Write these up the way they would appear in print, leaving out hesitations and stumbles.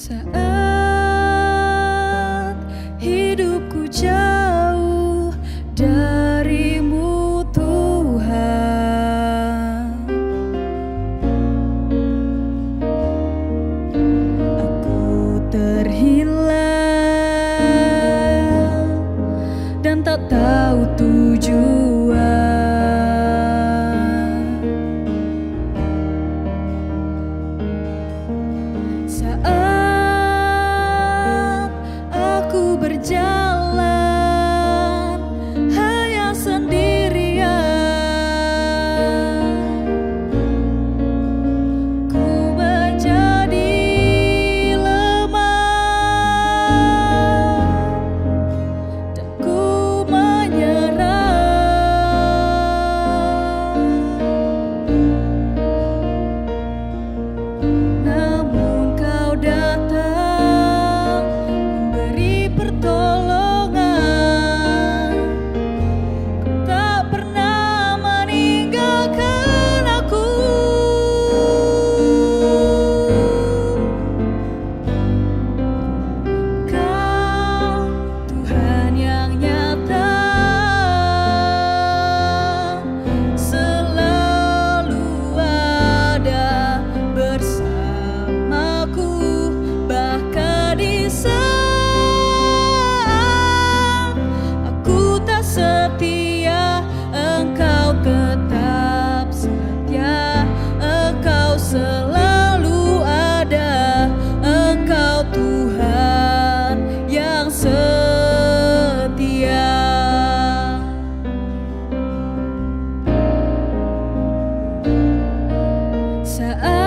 Saat hidupku jauh darimu Tuhan, aku terhilang dan tak tahu tujuan. Saat aku berjalan hanya sendirian, ku menjadi lemah dan ku menyerah. Namun kau datang memberi pertolongan, kau tak pernah meninggalkan aku. Kau Tuhan yang nyata, selalu ada bersamaku, bahkan di saat aku tak setia, Engkau tetap setia. Engkau selalu ada, Engkau Tuhan yang setia. Saat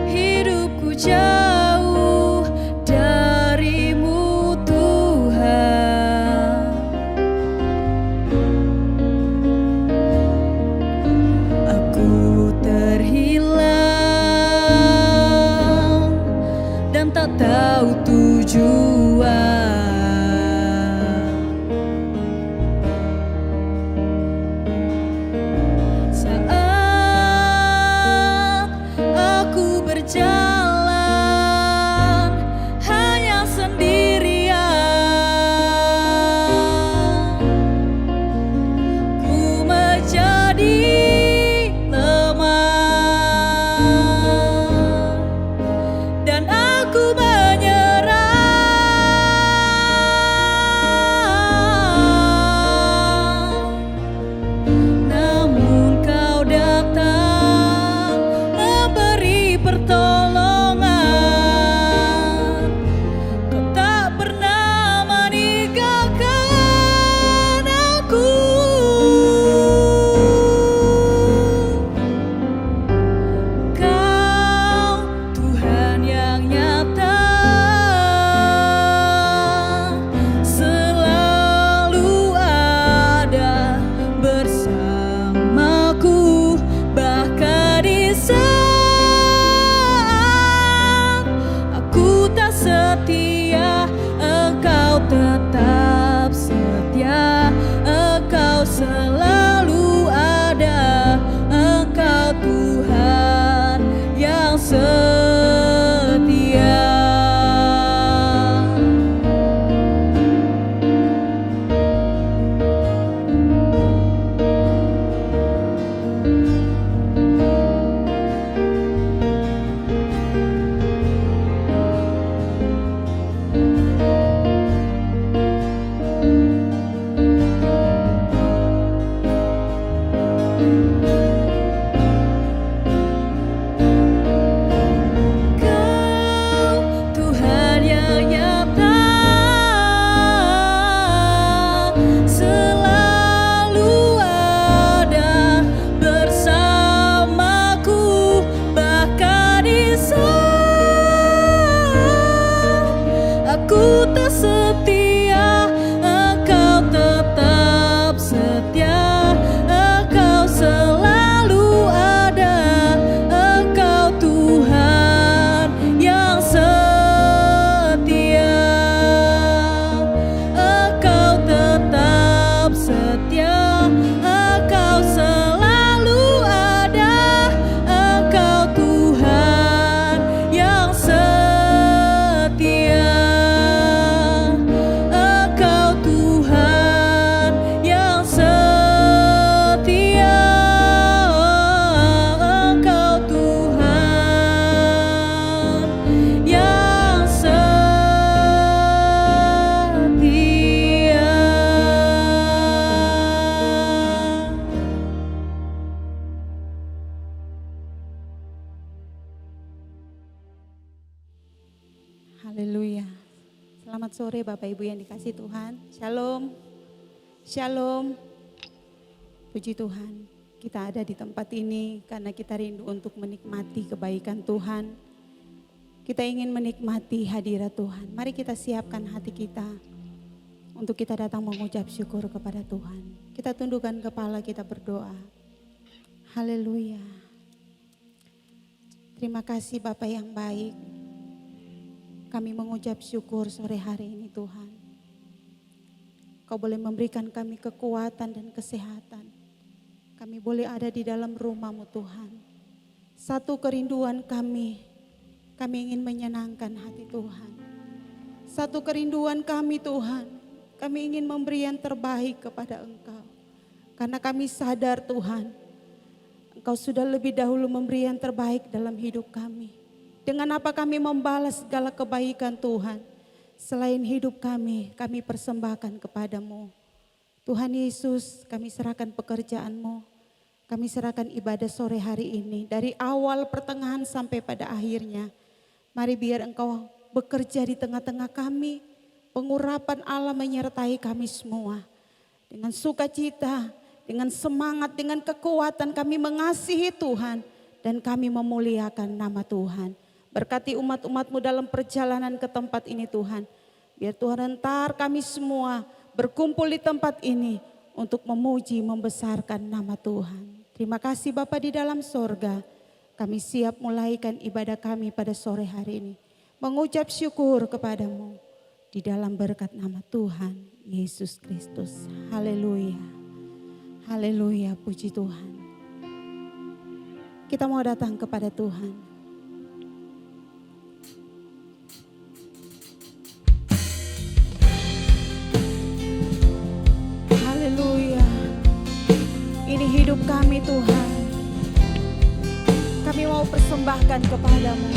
hidupku jauh darimu Tuhan, aku terhilang dan tak tahu tujuan. Saat aku berjalan hanya sendirian, ku menjadi lemah dan aku menyerah. Namun kau datang memberi pertolongan, kau tak pernah meninggalkan aku. Kau Tuhan yang nyata, selalu ada bersamaku, bahkan di saat aku tak setia, Engkau tetap setia. Engkau selalu ada, Engkau Tuhan yang setia. Haleluya. Selamat sore Bapak Ibu yang dikasihi Tuhan. Shalom. Shalom. Puji Tuhan, kita ada di tempat ini karena kita rindu untuk menikmati kebaikan Tuhan. Kita ingin menikmati hadirat Tuhan. Mari kita siapkan hati kita untuk kita datang mengucap syukur kepada Tuhan. Kita tundukkan kepala, kita berdoa. Haleluya. Terima kasih Bapak yang baik. Kami mengucap syukur sore hari ini Tuhan. Kau boleh memberikan kami kekuatan dan kesehatan. Kami boleh ada di dalam rumah-Mu Tuhan. Satu kerinduan kami ingin menyenangkan hati Tuhan. Satu kerinduan kami Tuhan, kami ingin memberi yang terbaik kepada Engkau. Karena kami sadar Tuhan, Engkau sudah lebih dahulu memberi yang terbaik dalam hidup kami. Dengan apa kami membalas segala kebaikan Tuhan. Selain hidup kami persembahkan kepadamu. Tuhan Yesus, kami serahkan pekerjaan-Mu. Kami serahkan ibadah sore hari ini. Dari awal, pertengahan sampai pada akhirnya. Mari biar Engkau bekerja di tengah-tengah kami. Pengurapan Allah menyertai kami semua. Dengan sukacita, dengan semangat, dengan kekuatan kami mengasihi Tuhan. Dan kami memuliakan nama Tuhan. Berkati umat-umat-Mu dalam perjalanan ke tempat ini Tuhan. Biar Tuhan hantar kami semua berkumpul di tempat ini untuk memuji, membesarkan nama Tuhan. Terima kasih Bapa di dalam sorga. Kami siap mulaikan ibadah kami pada sore hari ini. Mengucap syukur kepadamu di dalam berkat nama Tuhan Yesus Kristus. Haleluya. Haleluya, puji Tuhan. Kita mau datang kepada Tuhan. Haleluya. Ini hidup kami Tuhan. Kami mau persembahkan kepadamu.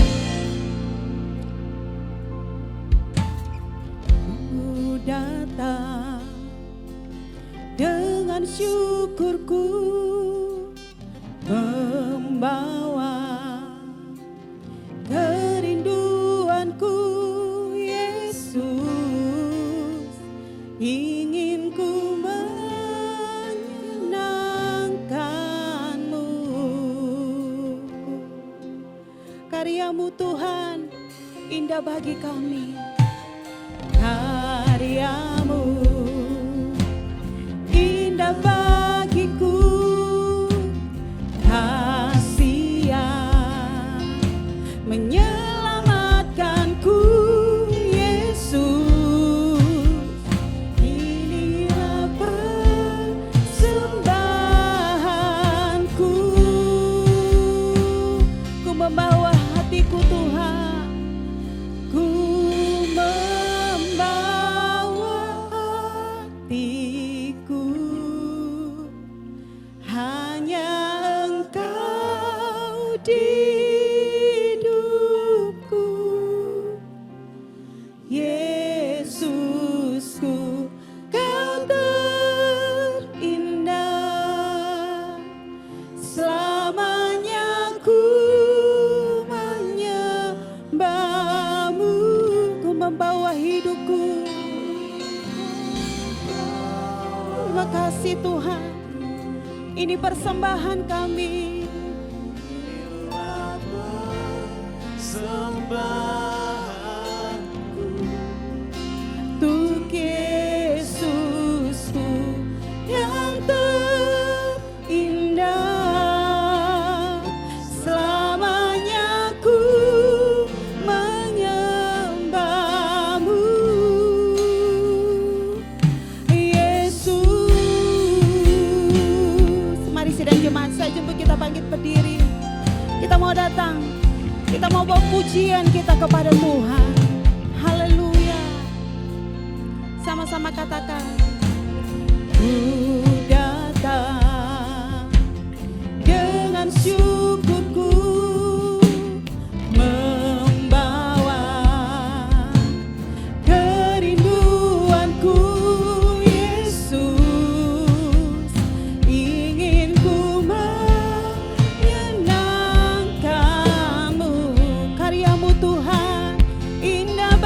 Ku datang dengan syukurku, membawa kerinduanku Yesus, ingin ku menyenangkan-Mu. Karya-Mu Tuhan indah bagi kami. Karya-Mu indah bagiku. Kasih yang menyelamatkanku Yesus, inilah persembahanku. Ku membawa hatiku Tuhan, ku membawa hatiku. Hanya Engkau di hidupku, Yesusku, Kau terindah. Selamanya ku menyembah-Mu, ku membawa hidupku. Terima kasih Tuhan. Ini persembahan kami. Sembahanku untuk Yesusku yang terindah. Selamanya ku menyembah-Mu, Yesus. Mari sidang jemaat, saya jemput kita bangkit berdiri. Kita mau datang, kita mau bawa pujian kita kepada Tuhan. Haleluya. Sama-sama katakan, ku datang dengan syukurku, membawa kerinduanku Yesus, ingin ku menyenangkan-Mu. Karya-Mu Tuhan indah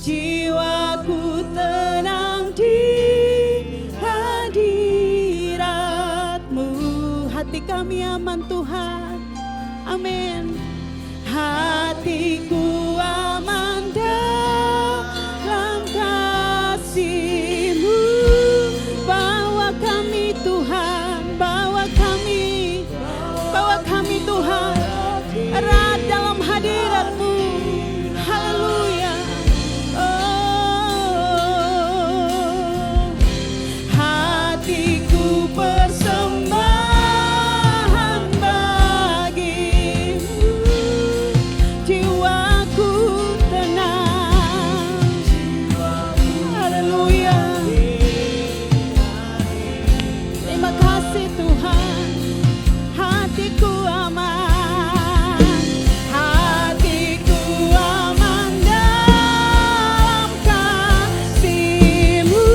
jiwaku tenang di hadirat-Mu. Hati kami aman Tuhan, amin. Hatiku aman dalam kasih-Mu. Bawa kami Tuhan, bawa kami Tuhan, erat dalam hadirat-Mu. Haleluya. Oh, hatiku persembahan bagi-Mu, jiwaku tenang. Haleluya. Terima kasih Tuhan, hatiku aman, hatiku aman dalam kasih-Mu.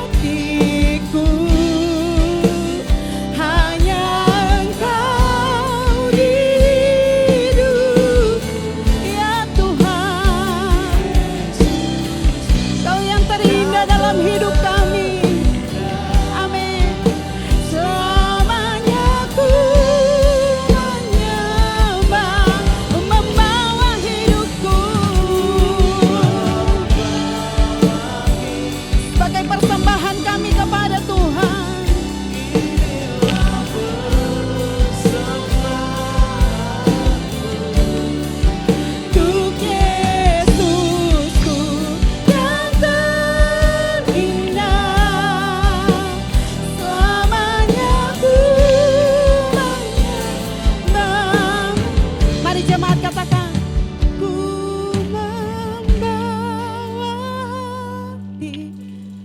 Hatiku hanya Engkau di hidup, ya Tuhan. Kau yang terindah dalam hidup kami, amin. Selamanya ku menyembah, membawa hidupku sebagai persembahan kami kepada Tuhan. Untuk Yesusku yang terindah, selamanya ku menyembah. Mari jemaat katakan, ku membawa hati.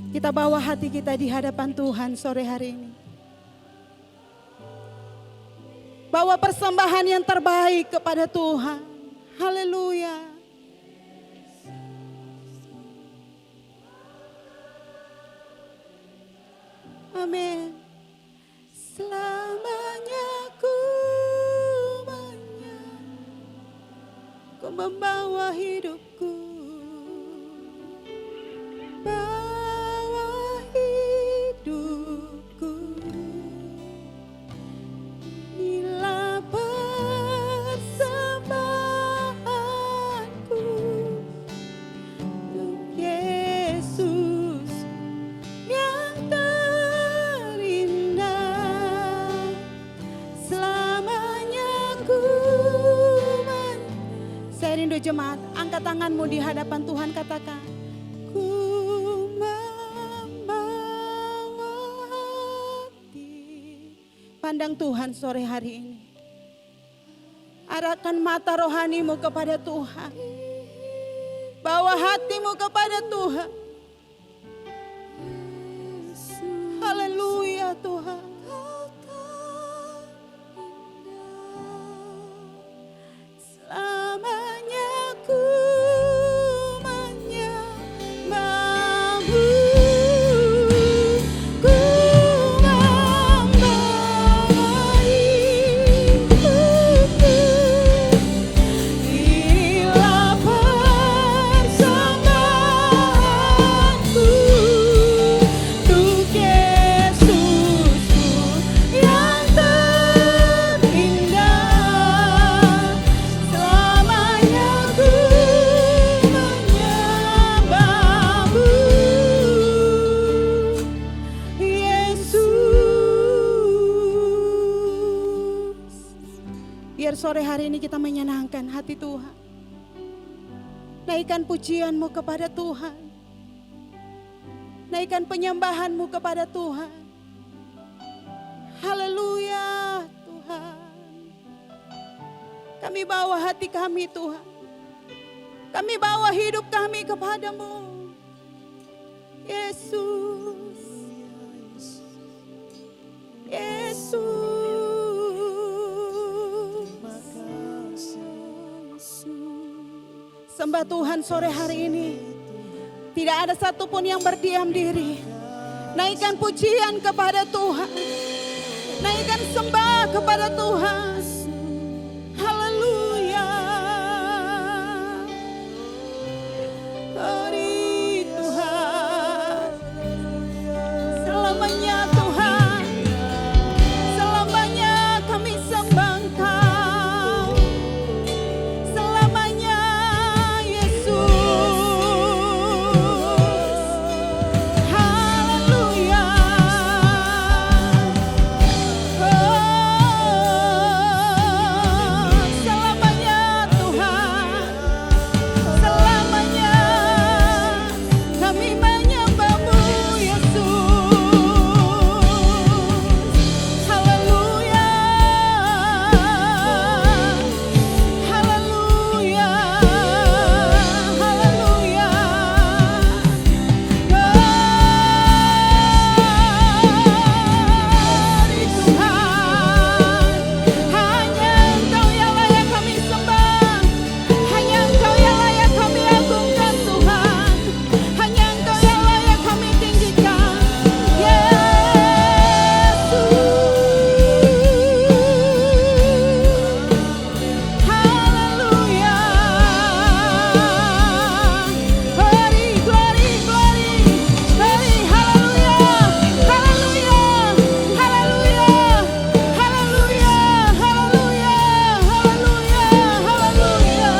Kita bawa hati kita di hadapan Tuhan sore hari ini. Bawa persembahan yang terbaik kepada Tuhan. Haleluya. Amin. Selamanya ku membawa hidupku, bawa hidupku. Inilah persembahanku untuk Yesus yang terindah. Selamanya ku Saya rindu jemaat, angkat tanganmu di hadapan Tuhan, katakan, ku membawa hati. Pandang Tuhan sore hari ini. Arahkan mata rohanimu kepada Tuhan. Bawa hatimu kepada Tuhan. Haleluya Tuhan. Selamanya ku menyembah-Mu, ku membawa hidupku. Inilah persembahanku untuk Yesusku yang terindah. Selamanya ku menyembah-Mu, Yesus. Biar sore hari ini kita menyenangkan hati Tuhan. Naikkan pujian-Mu kepada Tuhan. Naikkan penyembahan-Mu kepada Tuhan. Haleluya Tuhan. Kami bawa hati kami Tuhan. Kami bawa hidup kami kepada-Mu, Yesus. Yesus. Sembah Tuhan sore hari ini. Tidak ada satupun yang berdiam diri. Naikkan pujian kepada Tuhan. Naikkan sembah kepada Tuhan. Haleluya. Hari Tuhan, selamanya Tuhan, selamanya kami sembah Engkau, selamanya Yesus. Haleluya. Selamanya Tuhan, selamanya kami menyembah-Mu Yesus. Haleluya, haleluya, haleluya. Hari Tuhan, hanya Engkau yang layak kami sembah, hanya Engkau yang layak kami agungkan Tuhan, hanya Engkau yang layak kami tinggikan Yesus. Haleluya. Glory, glory, glory, glory. Haleluya, haleluya, haleluya, haleluya, haleluya, haleluya, haleluya.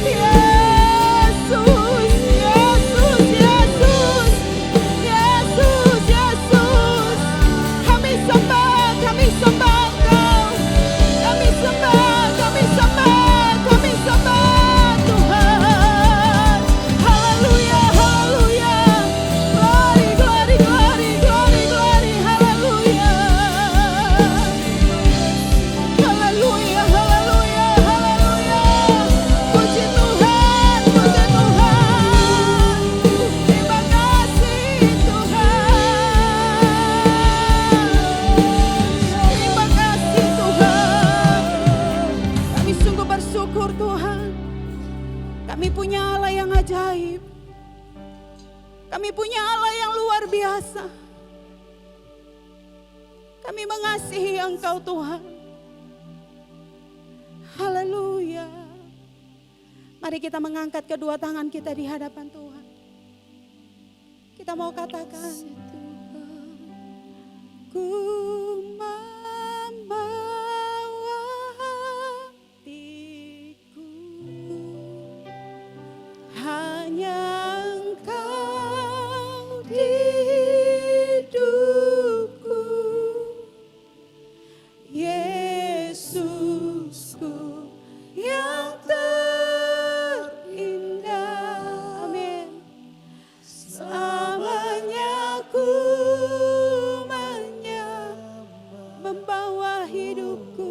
Yesus, Yesus, Yesus, Yesus, Yesus. Kami sembah Engkau. Kami sembah Tuhan. Haleluya, haleluya. Glory, glory, glory, glory, glory. Haleluya. Haleluya, haleluya, haleluya. Puji Tuhan, puji Tuhan. Terima kasih Tuhan. Terima kasih Tuhan. Kami sungguh bersyukur Tuhan. Kami punya Allah yang ajaib. Kami punya Allah yang luar biasa. Kami mengasihi Engkau Tuhan. Haleluya. Mari kita mengangkat kedua tangan kita di hadapan Tuhan. Kita mau katakan, ku membawa hatiku, hanya Engkau di hidupku, Yesusku yang terindah. Amin. Selamanya ku membawa hidupku.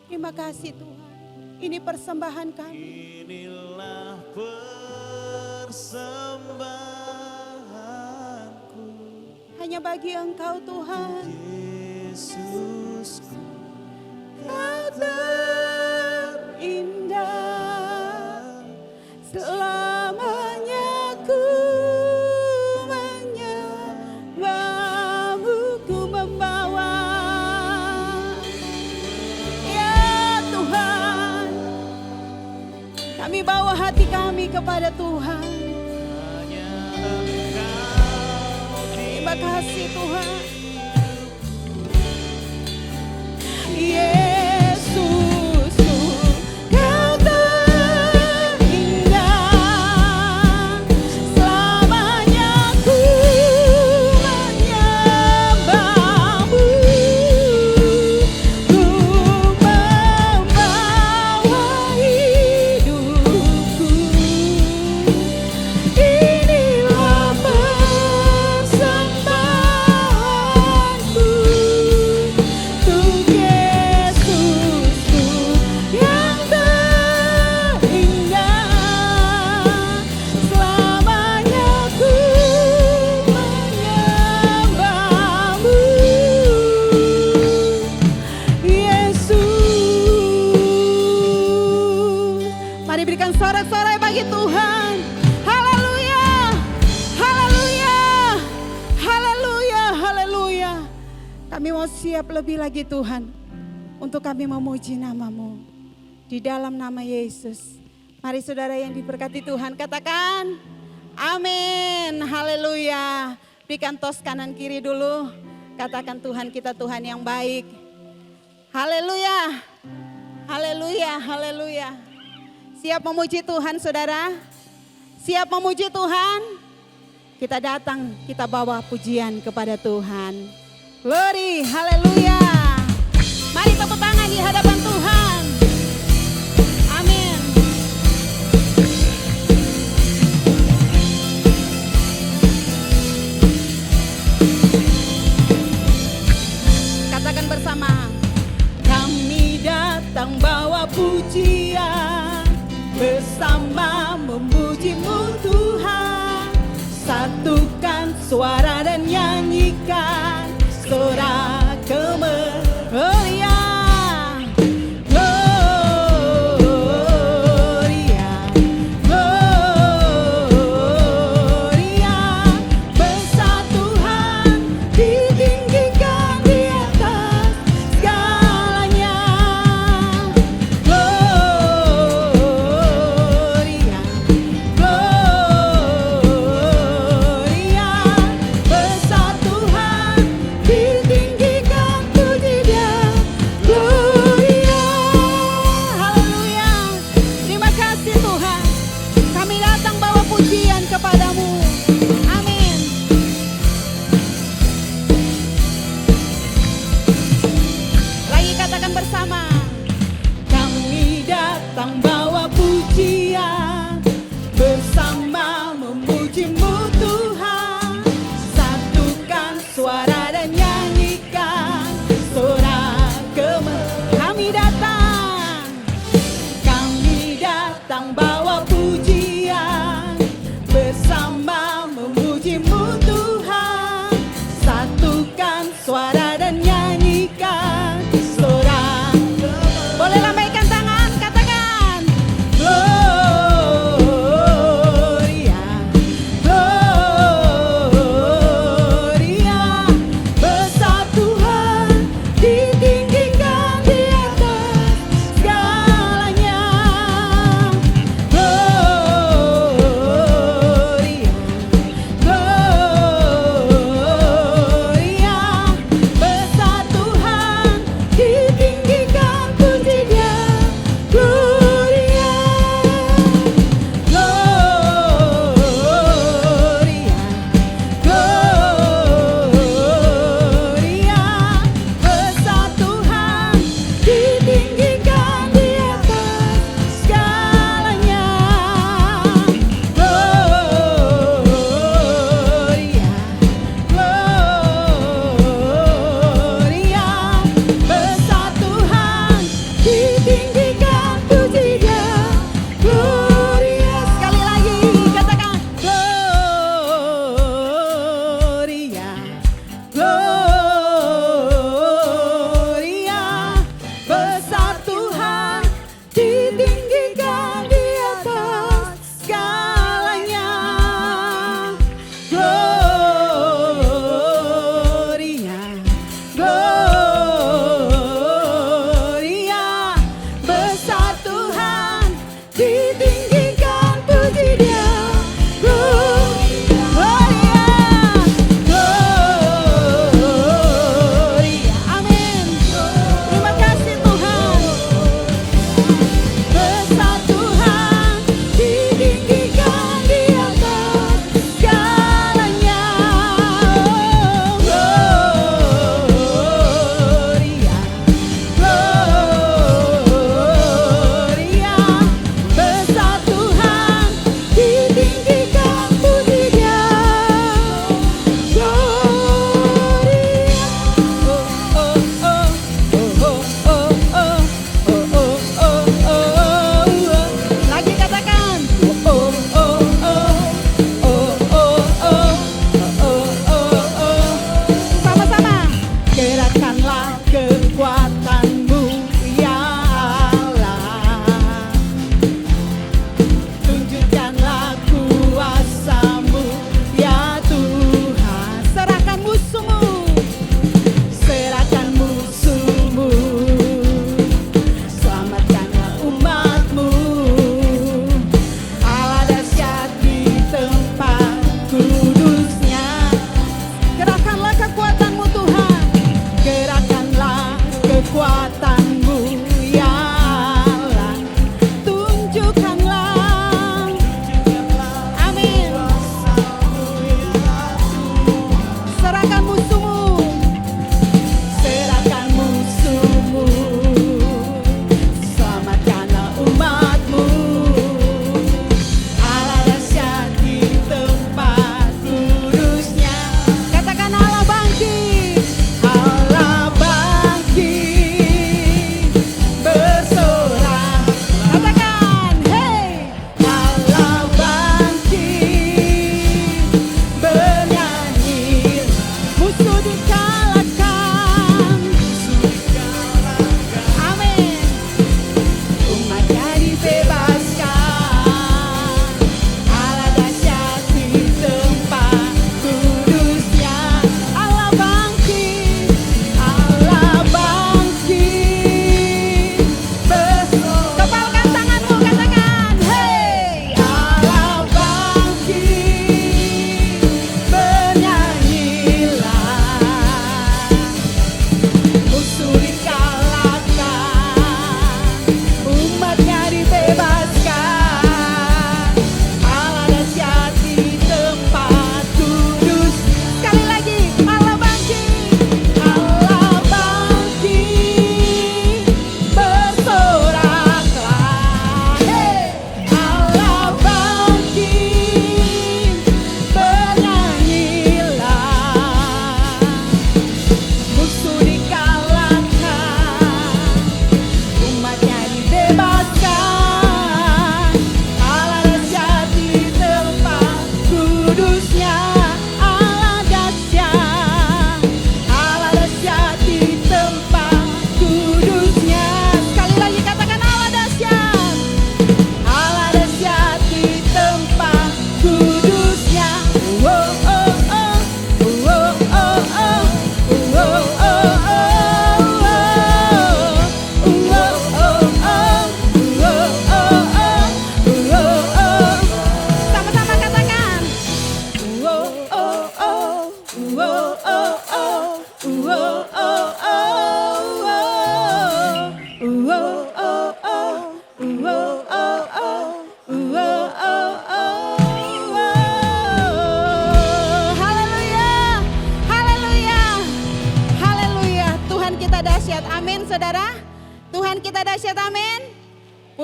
Terima kasih Tuhan. Ini persembahan kami. Inilah persembahanku, Hanya bagi Engkau Tuhan. Yesusku, Kau terindah. Selamanya ku menyembah-Mu, ku membawa. Ya Tuhan, kami bawa hati kami kepada Tuhan. hanya Engkau di Terima kasih Tuhan. Yesusku, Kau terindah. Selamanya ku menyembah-Mu, ku membawa hidupku. Inilah persembahanku untuk Yesus. Mari berikan sorak-sorai bagi Tuhan. Haleluya, haleluya, haleluya, haleluya. Kami mau siap lebih lagi Tuhan, untuk kami memuji nama-Mu. Di dalam nama Yesus. Mari saudara yang diberkati Tuhan katakan amin, haleluya. Berikan tos kanan kiri dulu. Katakan Tuhan kita Tuhan yang baik. Haleluya, haleluya, haleluya. Siap memuji Tuhan saudara? Siap memuji Tuhan? Kita datang, kita bawa pujian kepada Tuhan. Glory, haleluya. Mari tepuk tangan di hadapan Tuhan. Amin. Katakan bersama. Kami datang bawa pujian, bersama memuji-Mu Tuhan. Satukan suara dan nyanyikan sorak kemuliaan.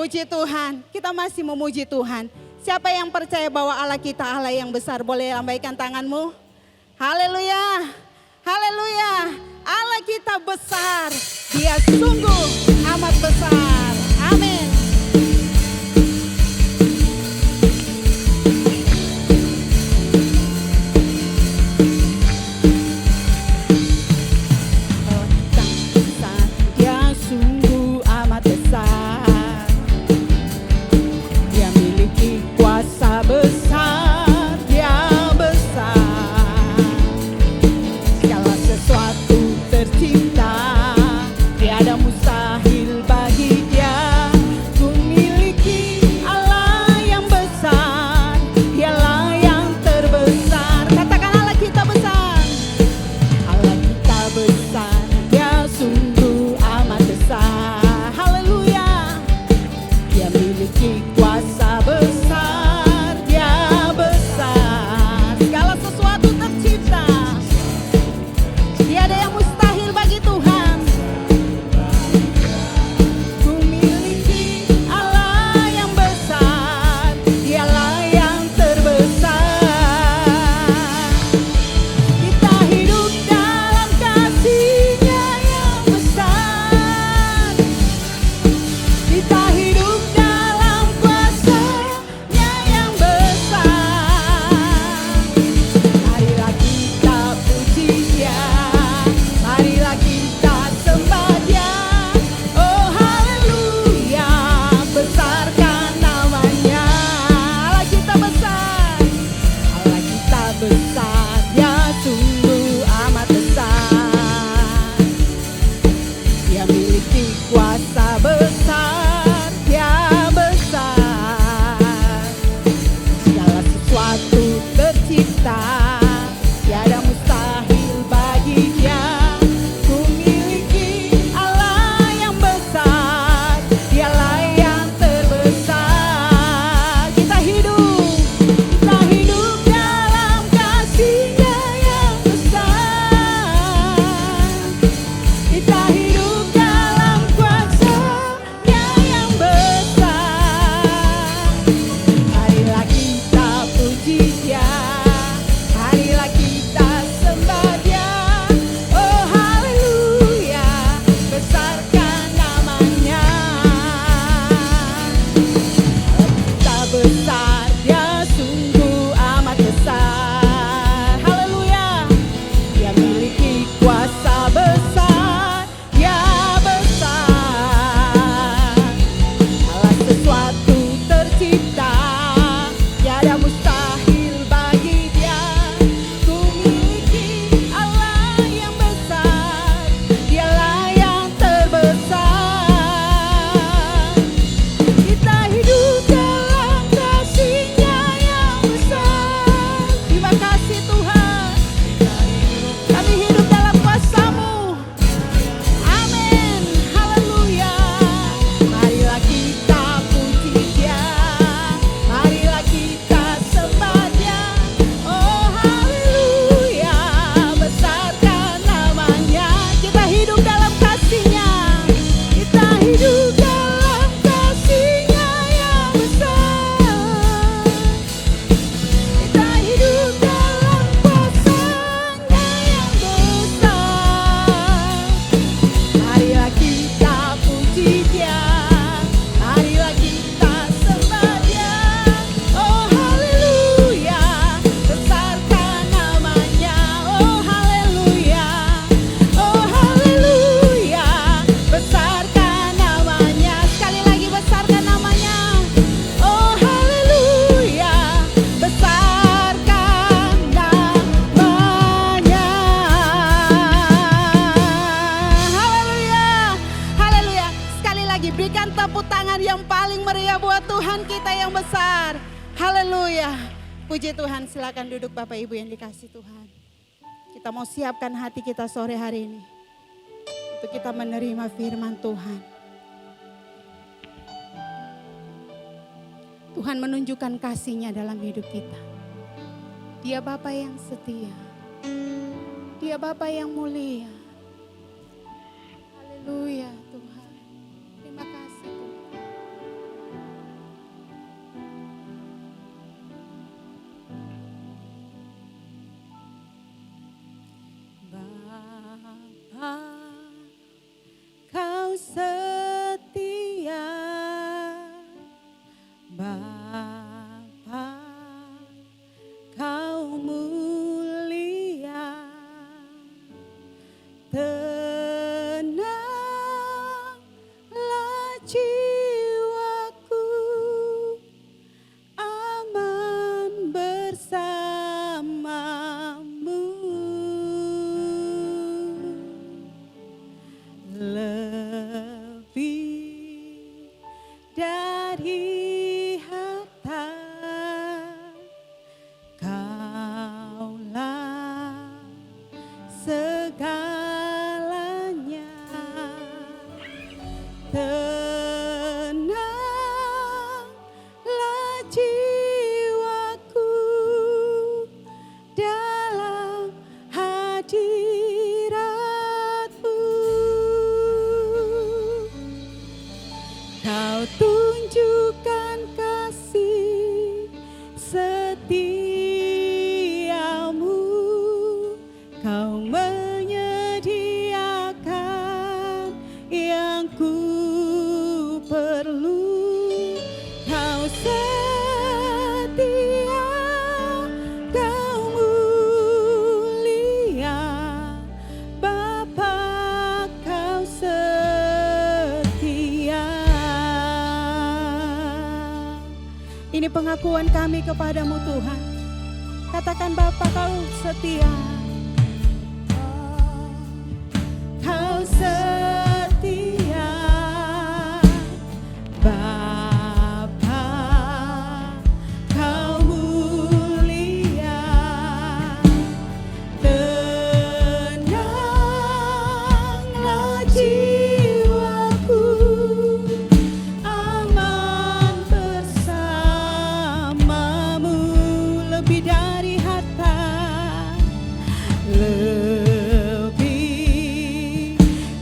Puji Tuhan, kita masih memuji Tuhan. Siapa yang percaya bahwa Allah kita Allah yang besar, boleh lambaikan tanganmu. Haleluya, haleluya. Allah kita besar, Dia sungguh amat besar. Amin. Dia sungguh amat besar. Dia miliki kuasa besar. Dia besar. Segala sesuatu tercipta. Tiada mustahil bagi Dia. Ku miliki Allah yang besar. Dialah yang terbesar. Katakan Allah kita besar. Allah kita besar. Dia sungguh amat besar. Haleluya. Dia miliki kuasa besar. Dia besar. Segala sesuatu tercipta. Tiada yang mustahil bagi Tuhan. Ku miliki Allah yang besar. Dialah yang terbesar. Kita hidup dalam kasih-Nya yang besar. Kita hidup dalam kuasa-Nya yang besar. Marilah kita puji Dia. Marilah kita sembah Dia. Oh haleluya, besarkan namanya. Allah kita besar. Allah kita besar. Dia sungguh amat besar. Dia miliki kuasa besar. Dia besar. Segala sesuatu tercipta. Tiada mustahil bagi Dia. Ku miliki Allah yang besar. Dialah yang terbesar. Kita hidup dalam kasih-Nya yang besar. Kita hidup dalam kuasa-Nya yang besar. Marilah kita puji Dia. Marilah kita sembah Dia. Oh haleluya, besarkan namanya. Kita besar, Dia sungguh amat besar. Haleluya. Dia miliki kuasa besar. Dia besar. Segala sesuatu tercipta. Tiada mustahil bagi Dia. Ku miliki Allah yang besar. Dialah yang terbesar. Kita hidup dalam kasih-Nya yang besar. Terima kasih Tuhan. Kami hidup dalam kuasa-Mu. Amin. Haleluya. Marilah kita puji Dia. Marilah kita sembah Dia. Oh haleluya, besarkan namanya. Kita hidup dalam kasih-Nya. Kita hidup dalam kasih-Nya yang besar. Kita hidup dalam kuasa-Nya yang besar. Marilah kita puji Dia. Marilah kita sembah Dia. Oh haleluya, besarkan namanya. Oh haleluya, oh haleluya, besarkan namanya. Sekali lagi besarkan namanya. Oh haleluya, besarkan namanya. Haleluya, haleluya. Sekali lagi berikan tepuk tangan yang paling meriah buat Tuhan kita yang besar. Haleluya. Puji Tuhan, silakan duduk Bapak Ibu yang dikasih Tuhan. Kita mau siapkan hati kita sore hari ini untuk kita menerima firman Tuhan. Tuhan menunjukkan kasih-Nya dalam hidup kita. Dia Bapa yang setia. Dia Bapa yang mulia. Haleluya Tuhan. Terima kasih Tuhan. dari harta, Kaulah segalanya. Tenanglah jiwaku dalam hadirat-Mu. Kau tunjukkan kasih setiamu, Kau menyediakan yang ku perlu. Kau setia, Kau mulia, Bapa, Kau setia. Ini pengakuan kami kepadamu Tuhan. Katakan, Bapa, Kau setia. Kau setia, Bapa, Kau mulia. Tenanglah jiwaku, aman bersamamu. Lebih dari harta, lebih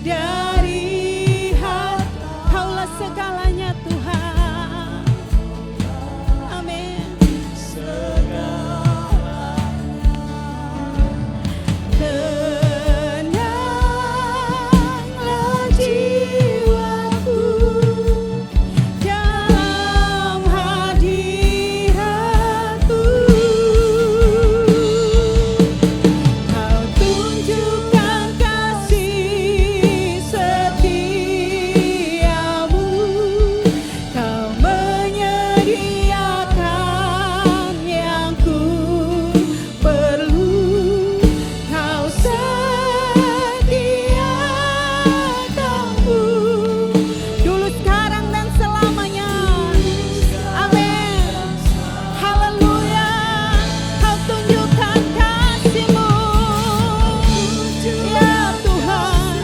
dari harta, Kaulah segalanya Tuhan. Amin. Tenanglah jiwaku dalam hadirat-Mu. Kau tunjukkan kasih setiamu, Kau menyediakan yang ku perlu. Kau setia, Kau dulu, sekarang, dan selamanya. Amin. Haleluya. Kau tunjukkan kasih-Mu, ya Tuhan.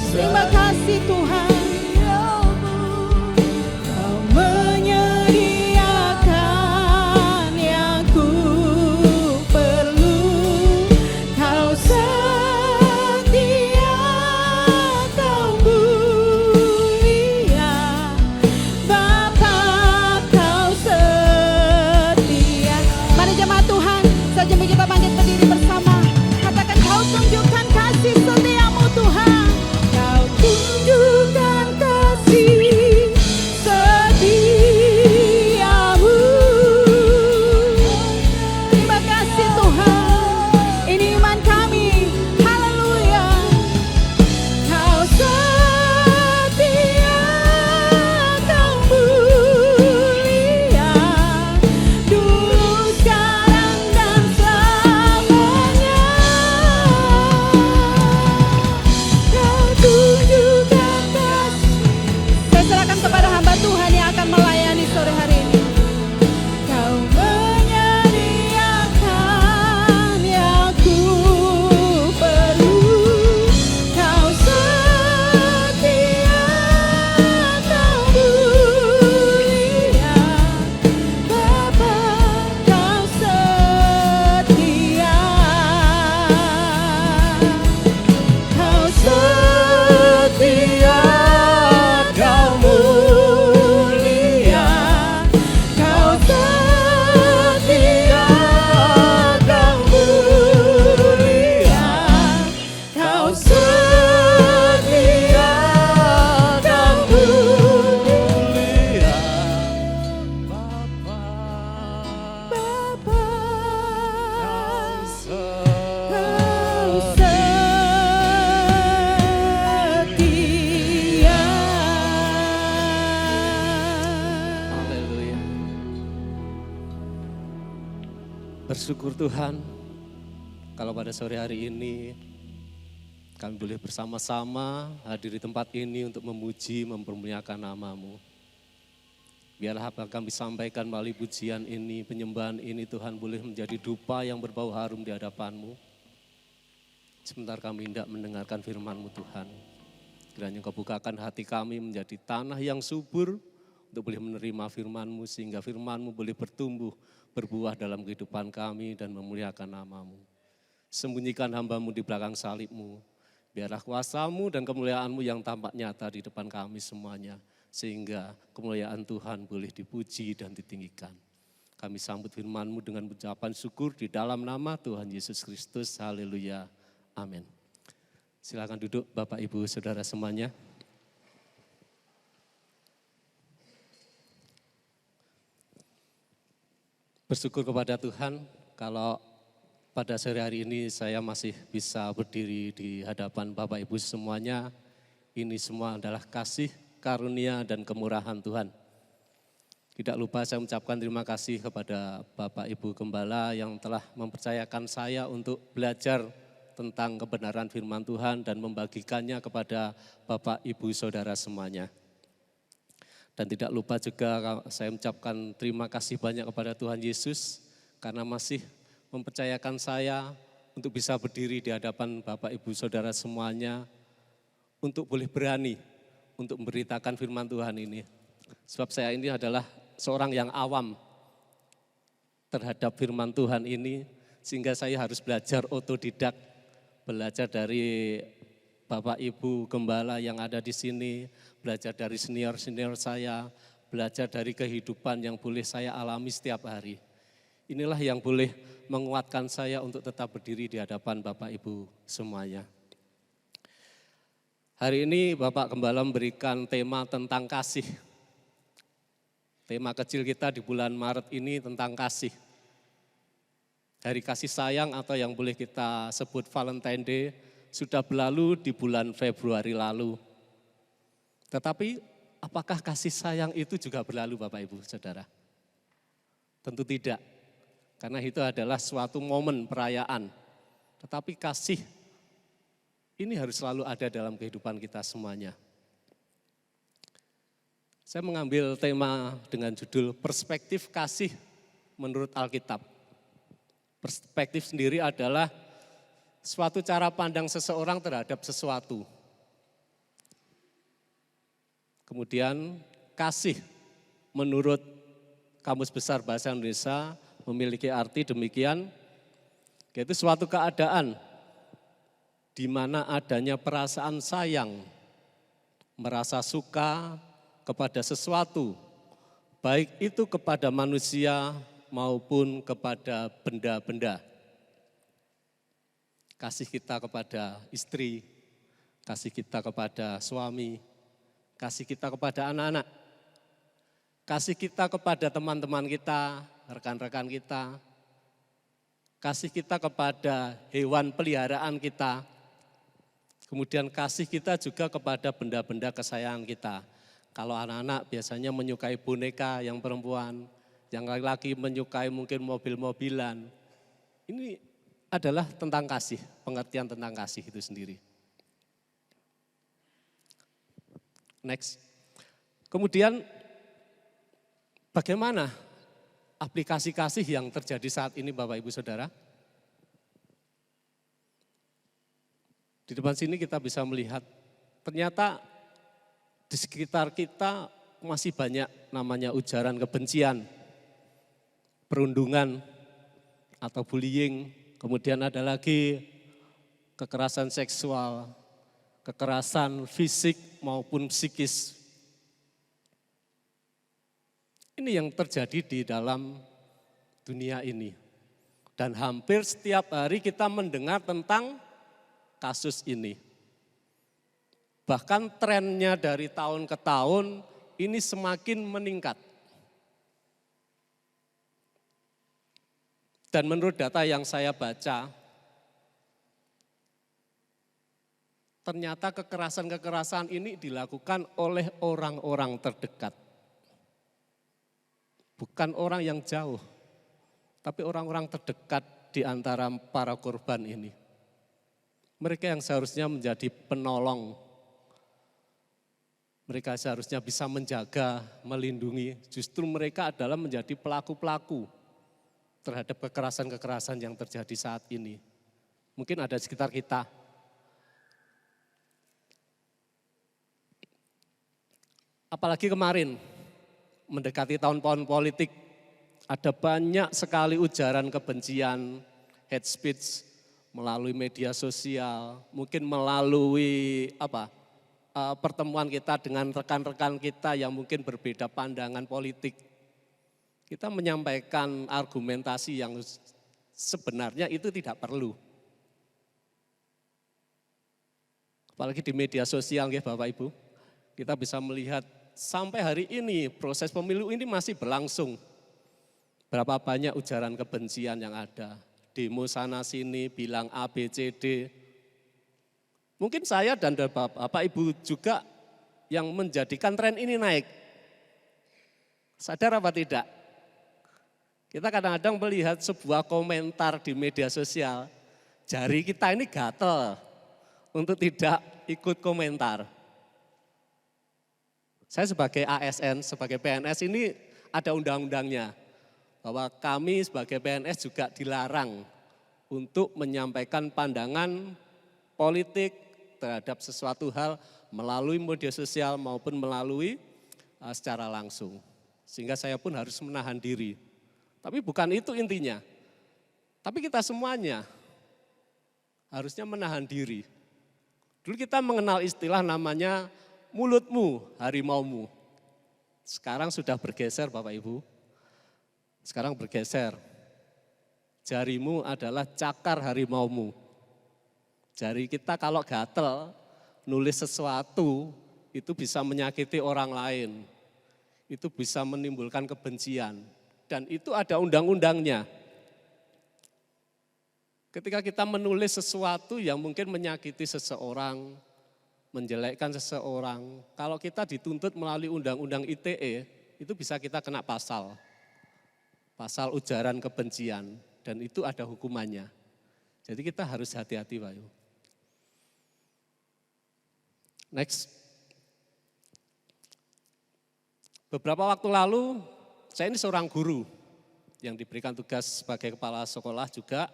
Terima kasih Tuhan. Kau menyediakan yang ku perlu. Kau setia, Kau mulia, Bapa, Kau setia. Mari jemaat Tuhan, sejam kita bangkit berdiri bersama. Katakan, Kau tunjukkan kasih setiamu Tuhan. Kau tunjukkan kasih setiamu. Terima kasih Tuhan. Ini iman kami. Haleluya. Kau setia, Kau mulia, dulu, sekarang, dan selamanya. Kau tunjukkan kasih. Saya serahkan kepada hamba Tuhan yang akan melayani sore hari ini. Kau menyediakan yang ku perlu. Kau setia, Kau mulia, Bapa, Kau setia. Kau setia, Kau mulia, Kau setia, Kau mulia, Kau setia, Kau mulia, Bapa, Kau setia. Haleluya. Bersyukur Tuhan, kalau pada sore hari ini kami boleh bersama-sama hadir di tempat ini untuk memuji, mempermuliakan nama-Mu. Biarlah apa kami sampaikan melalui pujian ini, penyembahan ini Tuhan boleh menjadi dupa yang berbau harum di hadapan-Mu. Sebentar kami hendak mendengarkan firman-Mu Tuhan. Kiranya Engkau bukakan hati kami menjadi tanah yang subur untuk boleh menerima firman-Mu sehingga firman-Mu boleh bertumbuh, berbuah dalam kehidupan kami dan memuliakan nama-Mu. Sembunyikan hamba-Mu di belakang salib-Mu. Biarlah kuasa-Mu dan kemuliaan-Mu yang tampak nyata di depan kami semuanya. Sehingga kemuliaan Tuhan boleh dipuji dan ditinggikan. Kami sambut firman-Mu dengan ucapan syukur di dalam nama Tuhan Yesus Kristus. Haleluya. Amin. Silakan duduk Bapak Ibu Saudara semuanya. Bersyukur kepada Tuhan kalau pada sore hari ini saya masih bisa berdiri di hadapan Bapak Ibu semuanya. Ini semua adalah kasih, karunia dan kemurahan Tuhan. Tidak lupa saya mengucapkan terima kasih kepada Bapak Ibu Gembala yang telah mempercayakan saya untuk belajar tentang kebenaran firman Tuhan dan membagikannya kepada Bapak Ibu Saudara semuanya. Dan tidak lupa juga saya mengucapkan terima kasih banyak kepada Tuhan Yesus karena masih mempercayakan saya untuk bisa berdiri di hadapan Bapak Ibu Saudara semuanya untuk boleh berani untuk memberitakan firman Tuhan ini. Sebab saya ini adalah seorang yang awam terhadap firman Tuhan ini, sehingga saya harus belajar otodidak, belajar dari Bapak Ibu Gembala yang ada di sini, belajar dari senior-senior saya, belajar dari kehidupan yang boleh saya alami setiap hari. Inilah yang boleh menguatkan saya untuk tetap berdiri di hadapan Bapak Ibu semuanya. Hari ini Bapak Gembala memberikan tema tentang kasih. Tema kecil kita di bulan Maret ini tentang kasih. Hari kasih sayang atau yang boleh kita sebut Valentine Day sudah berlalu di bulan Februari lalu. Tetapi apakah kasih sayang itu juga berlalu Bapak Ibu Saudara? Tentu tidak, karena itu adalah suatu momen perayaan. Tetapi kasih ini harus selalu ada dalam kehidupan kita semuanya. Saya mengambil tema dengan judul Perspektif Kasih menurut Alkitab. Perspektif sendiri adalah suatu cara pandang seseorang terhadap sesuatu. Kemudian kasih menurut Kamus Besar Bahasa Indonesia memiliki arti demikian, yaitu suatu keadaan di mana adanya perasaan sayang, merasa suka kepada sesuatu, baik itu kepada manusia maupun kepada benda-benda. Kasih kita kepada istri, kasih kita kepada suami, kasih kita kepada anak-anak, kasih kita kepada teman-teman kita, rekan-rekan kita, kasih kita kepada hewan peliharaan kita, kemudian kasih kita juga kepada benda-benda kesayangan kita. Kalau anak-anak biasanya menyukai boneka yang perempuan, yang laki-laki menyukai mungkin mobil-mobilan. Ini adalah tentang kasih, pengertian tentang kasih itu sendiri. Next. Kemudian bagaimana aplikasi kasih yang terjadi saat ini Bapak Ibu Saudara? Di depan sini kita bisa melihat ternyata di sekitar kita masih banyak namanya ujaran kebencian, perundungan atau bullying, kemudian ada lagi kekerasan seksual, kekerasan fisik maupun psikis. Ini yang terjadi di dalam dunia ini. Dan hampir setiap hari kita mendengar tentang kasus ini. Bahkan trennya dari tahun ke tahun ini semakin meningkat. Dan menurut data yang saya baca, ternyata kekerasan-kekerasan ini dilakukan oleh orang-orang terdekat. Bukan orang yang jauh, tapi orang-orang terdekat di antara para korban ini. Mereka yang seharusnya menjadi penolong. Mereka seharusnya bisa menjaga, melindungi. Justru mereka adalah menjadi pelaku-pelaku terhadap kekerasan-kekerasan yang terjadi saat ini. Mungkin ada di sekitar kita. Apalagi kemarin, mendekati tahun-tahun politik, ada banyak sekali ujaran kebencian, hate speech, melalui media sosial, mungkin melalui pertemuan kita dengan rekan-rekan kita yang mungkin berbeda pandangan politik. Kita menyampaikan argumentasi yang sebenarnya itu tidak perlu. Apalagi di media sosial ya Bapak Ibu, kita bisa melihat sampai hari ini proses pemilu ini masih berlangsung. Berapa banyak ujaran kebencian yang ada. Demo sana sini bilang A, B, C, D. Mungkin saya dan Bapak Ibu juga yang menjadikan tren ini naik. Sadar apa tidak? Kita kadang-kadang melihat sebuah komentar di media sosial, jari kita ini gatel untuk tidak ikut komentar. Saya sebagai ASN, sebagai PNS ini ada undang-undangnya. Bahwa kami sebagai PNS juga dilarang untuk menyampaikan pandangan politik terhadap sesuatu hal melalui media sosial maupun melalui secara langsung. Sehingga saya pun harus menahan diri. Tapi bukan itu intinya. Tapi kita semuanya harusnya menahan diri. Dulu kita mengenal istilah namanya mulutmu harimaumu. Sekarang sudah bergeser Bapak Ibu. Sekarang bergeser, jarimu adalah cakar harimaumu. Jari kita kalau gatel, nulis sesuatu, itu bisa menyakiti orang lain. Itu bisa menimbulkan kebencian. Dan itu ada undang-undangnya. Ketika kita menulis sesuatu yang mungkin menyakiti seseorang, menjelekkan seseorang, kalau kita dituntut melalui undang-undang ITE, itu bisa kita kena pasal ujaran kebencian, dan itu ada hukumannya. Jadi kita harus hati-hati Pak Ibu. Next. Beberapa waktu lalu, saya ini seorang guru yang diberikan tugas sebagai kepala sekolah juga.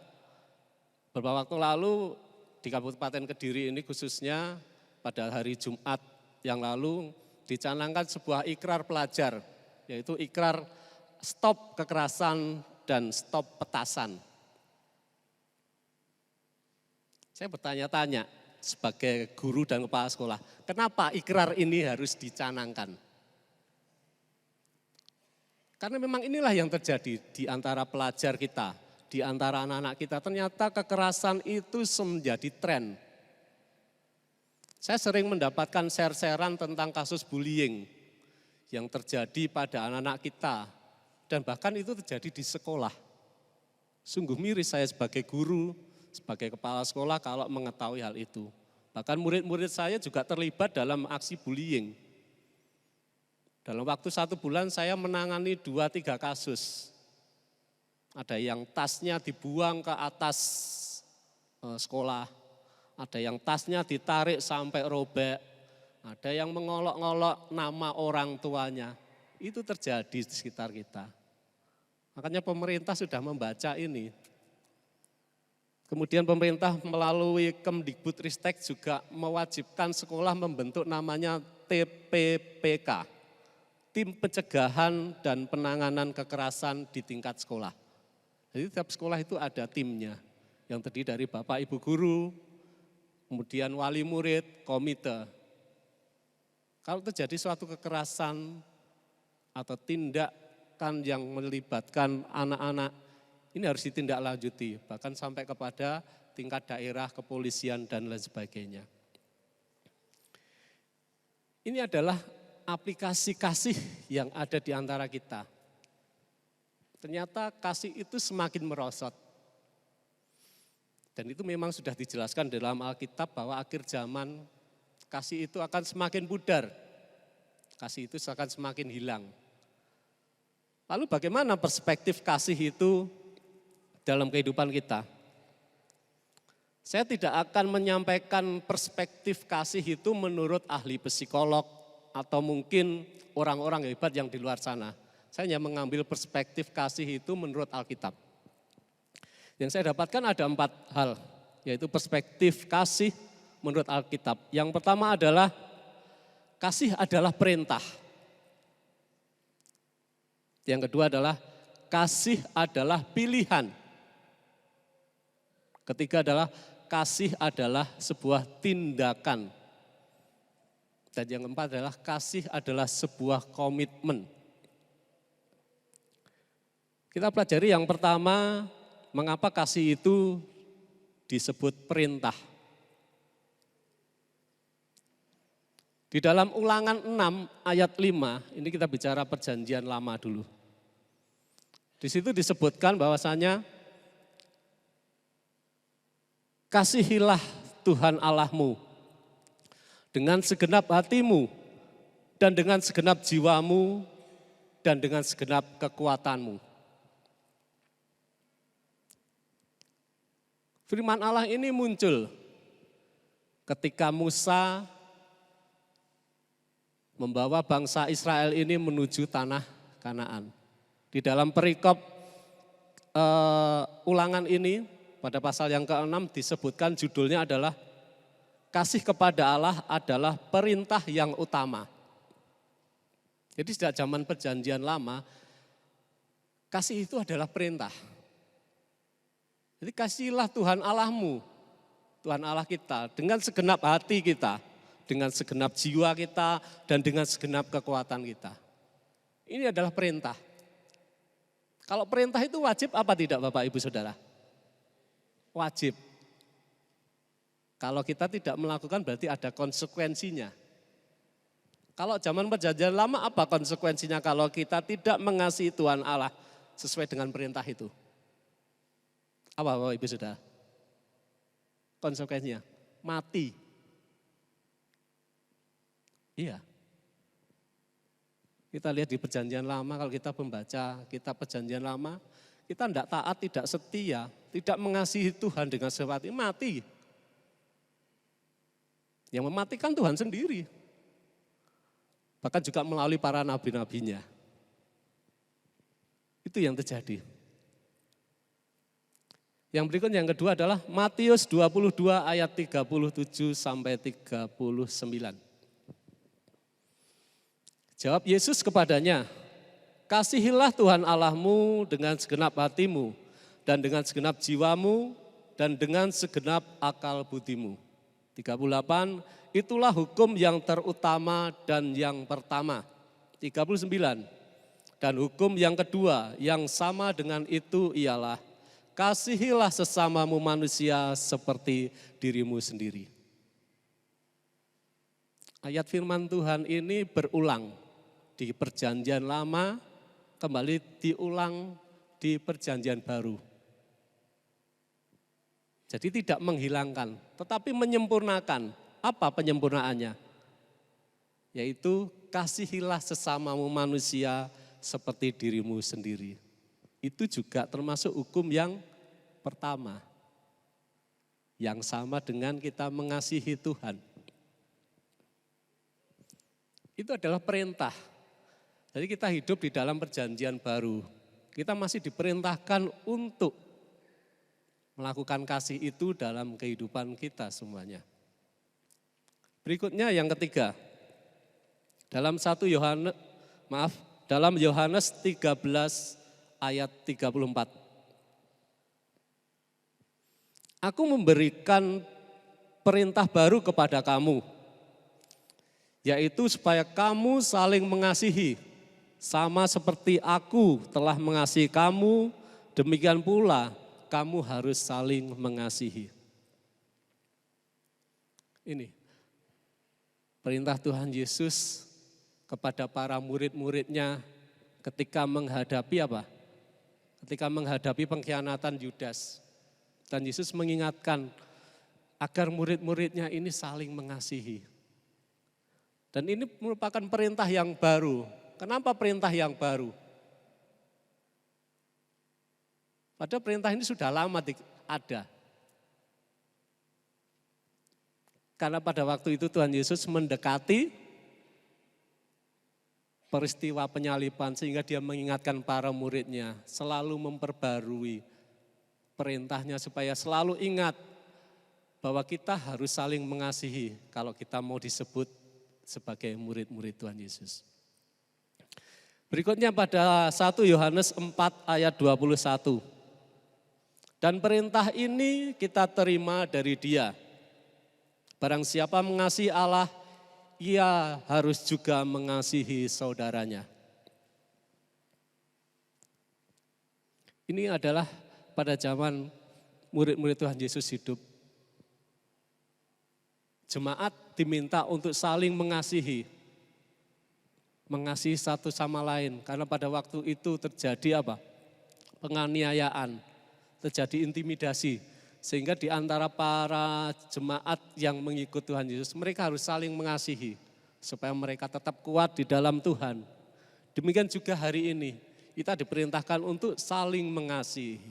Beberapa waktu lalu di Kabupaten Kediri ini khususnya pada hari Jumat yang lalu dicanangkan sebuah ikrar pelajar, yaitu ikrar stop kekerasan dan stop petasan. Saya bertanya-tanya sebagai guru dan kepala sekolah, kenapa ikrar ini harus dicanangkan? Karena memang inilah yang terjadi di antara pelajar kita, di antara anak-anak kita. Ternyata kekerasan itu menjadi tren. Saya sering mendapatkan share-sharean tentang kasus bullying yang terjadi pada anak-anak kita. Dan bahkan itu terjadi di sekolah. Sungguh miris saya sebagai guru, sebagai kepala sekolah kalau mengetahui hal itu. Bahkan murid-murid saya juga terlibat dalam aksi bullying. Dalam waktu 1 bulan saya menangani 2-3 kasus. Ada yang tasnya dibuang ke atas sekolah, ada yang tasnya ditarik sampai robek, ada yang mengolok-ngolok nama orang tuanya. Itu terjadi di sekitar kita. Makanya pemerintah sudah membaca ini. Kemudian pemerintah melalui Kemdikbudristek juga mewajibkan sekolah membentuk namanya TPPK, Tim Pencegahan dan Penanganan Kekerasan di Tingkat Sekolah. Jadi tiap sekolah itu ada timnya yang terdiri dari Bapak Ibu Guru, kemudian wali murid, komite. Kalau terjadi suatu kekerasan atau tindakan yang melibatkan anak-anak, ini harus ditindaklanjuti, bahkan sampai kepada tingkat daerah, kepolisian, dan lain sebagainya. Ini adalah aplikasi kasih yang ada di antara kita. Ternyata kasih itu semakin merosot. Dan itu memang sudah dijelaskan dalam Alkitab bahwa akhir zaman kasih itu akan semakin pudar. Kasih itu akan semakin hilang. Lalu bagaimana perspektif kasih itu dalam kehidupan kita? Saya tidak akan menyampaikan perspektif kasih itu menurut ahli psikolog, atau mungkin orang-orang hebat yang di luar sana. Saya hanya mengambil perspektif kasih itu menurut Alkitab. Yang saya dapatkan ada 4 hal, yaitu perspektif kasih menurut Alkitab. Yang pertama adalah kasih adalah perintah. Yang kedua adalah kasih adalah pilihan. Ketiga adalah kasih adalah sebuah tindakan. Dan yang keempat adalah kasih adalah sebuah komitmen. Kita pelajari yang pertama, mengapa kasih itu disebut perintah. Di dalam Ulangan 6 ayat 5, ini kita bicara perjanjian lama dulu. Di situ disebutkan bahwasanya kasihilah Tuhan Allahmu dengan segenap hatimu dan dengan segenap jiwamu dan dengan segenap kekuatanmu. Firman Allah ini muncul ketika Musa membawa bangsa Israel ini menuju tanah Kanaan. Di dalam perikop Ulangan ini pada pasal yang ke-6 disebutkan judulnya adalah kasih kepada Allah adalah perintah yang utama. Jadi sejak zaman perjanjian lama, kasih itu adalah perintah. Jadi kasihilah Tuhan Allahmu, Tuhan Allah kita, dengan segenap hati kita, dengan segenap jiwa kita, dan dengan segenap kekuatan kita. Ini adalah perintah. Kalau perintah itu wajib apa tidak Bapak Ibu Saudara? Wajib. Kalau kita tidak melakukan berarti ada konsekuensinya. Kalau zaman perjanjian lama apa konsekuensinya kalau kita tidak mengasihi Tuhan Allah sesuai dengan perintah itu? Apa Bapak Ibu Saudara? Konsekuensinya mati. Iya. Kita lihat di perjanjian lama, kalau kita membaca kitab perjanjian lama, kita tidak taat, tidak setia, tidak mengasihi Tuhan dengan sesuatu, mati. Yang mematikan Tuhan sendiri. Bahkan juga melalui para nabi-nabinya. Itu yang terjadi. Yang berikut yang kedua adalah Matius 22 ayat 37 sampai 39. Jawab Yesus kepadanya, kasihilah Tuhan Allahmu dengan segenap hatimu dan dengan segenap jiwamu dan dengan segenap akal budimu. 38, itulah hukum yang terutama dan yang pertama. 39, dan hukum yang kedua yang sama dengan itu ialah kasihilah sesamamu manusia seperti dirimu sendiri. Ayat firman Tuhan ini berulang di perjanjian lama, kembali diulang di perjanjian baru. Jadi tidak menghilangkan, tetapi menyempurnakan. Apa penyempurnaannya? Yaitu kasihilah sesamamu manusia seperti dirimu sendiri. Itu juga termasuk hukum yang pertama. Yang sama dengan kita mengasihi Tuhan. Itu adalah perintah. Jadi kita hidup di dalam perjanjian baru. Kita masih diperintahkan untuk melakukan kasih itu dalam kehidupan kita semuanya. Berikutnya yang ketiga. Dalam dalam Yohanes 13 ayat 34. Aku memberikan perintah baru kepada kamu, yaitu supaya kamu saling mengasihi, sama seperti aku telah mengasihi kamu, demikian pula kamu harus saling mengasihi. Ini perintah Tuhan Yesus kepada para murid-muridnya ketika menghadapi apa? Ketika menghadapi pengkhianatan Yudas. Dan Yesus mengingatkan agar murid-muridnya ini saling mengasihi. Dan ini merupakan perintah yang baru. Kenapa perintah yang baru? Padahal perintah ini sudah lama ada. Karena pada waktu itu Tuhan Yesus mendekati peristiwa penyaliban sehingga dia mengingatkan para muridnya selalu memperbarui perintahnya supaya selalu ingat bahwa kita harus saling mengasihi kalau kita mau disebut sebagai murid-murid Tuhan Yesus. Berikutnya pada 1 Yohanes 4 ayat 21. Dan perintah ini kita terima dari Dia. Barang siapa mengasihi Allah, ia harus juga mengasihi saudaranya. Ini adalah pada zaman murid-murid Tuhan Yesus hidup. Jemaat diminta untuk saling mengasihi. Mengasihi satu sama lain. Karena pada waktu itu terjadi apa? Penganiayaan, terjadi intimidasi. Sehingga di antara para jemaat yang mengikut Tuhan Yesus, mereka harus saling mengasihi. Supaya mereka tetap kuat di dalam Tuhan. Demikian juga hari ini, kita diperintahkan untuk saling mengasihi.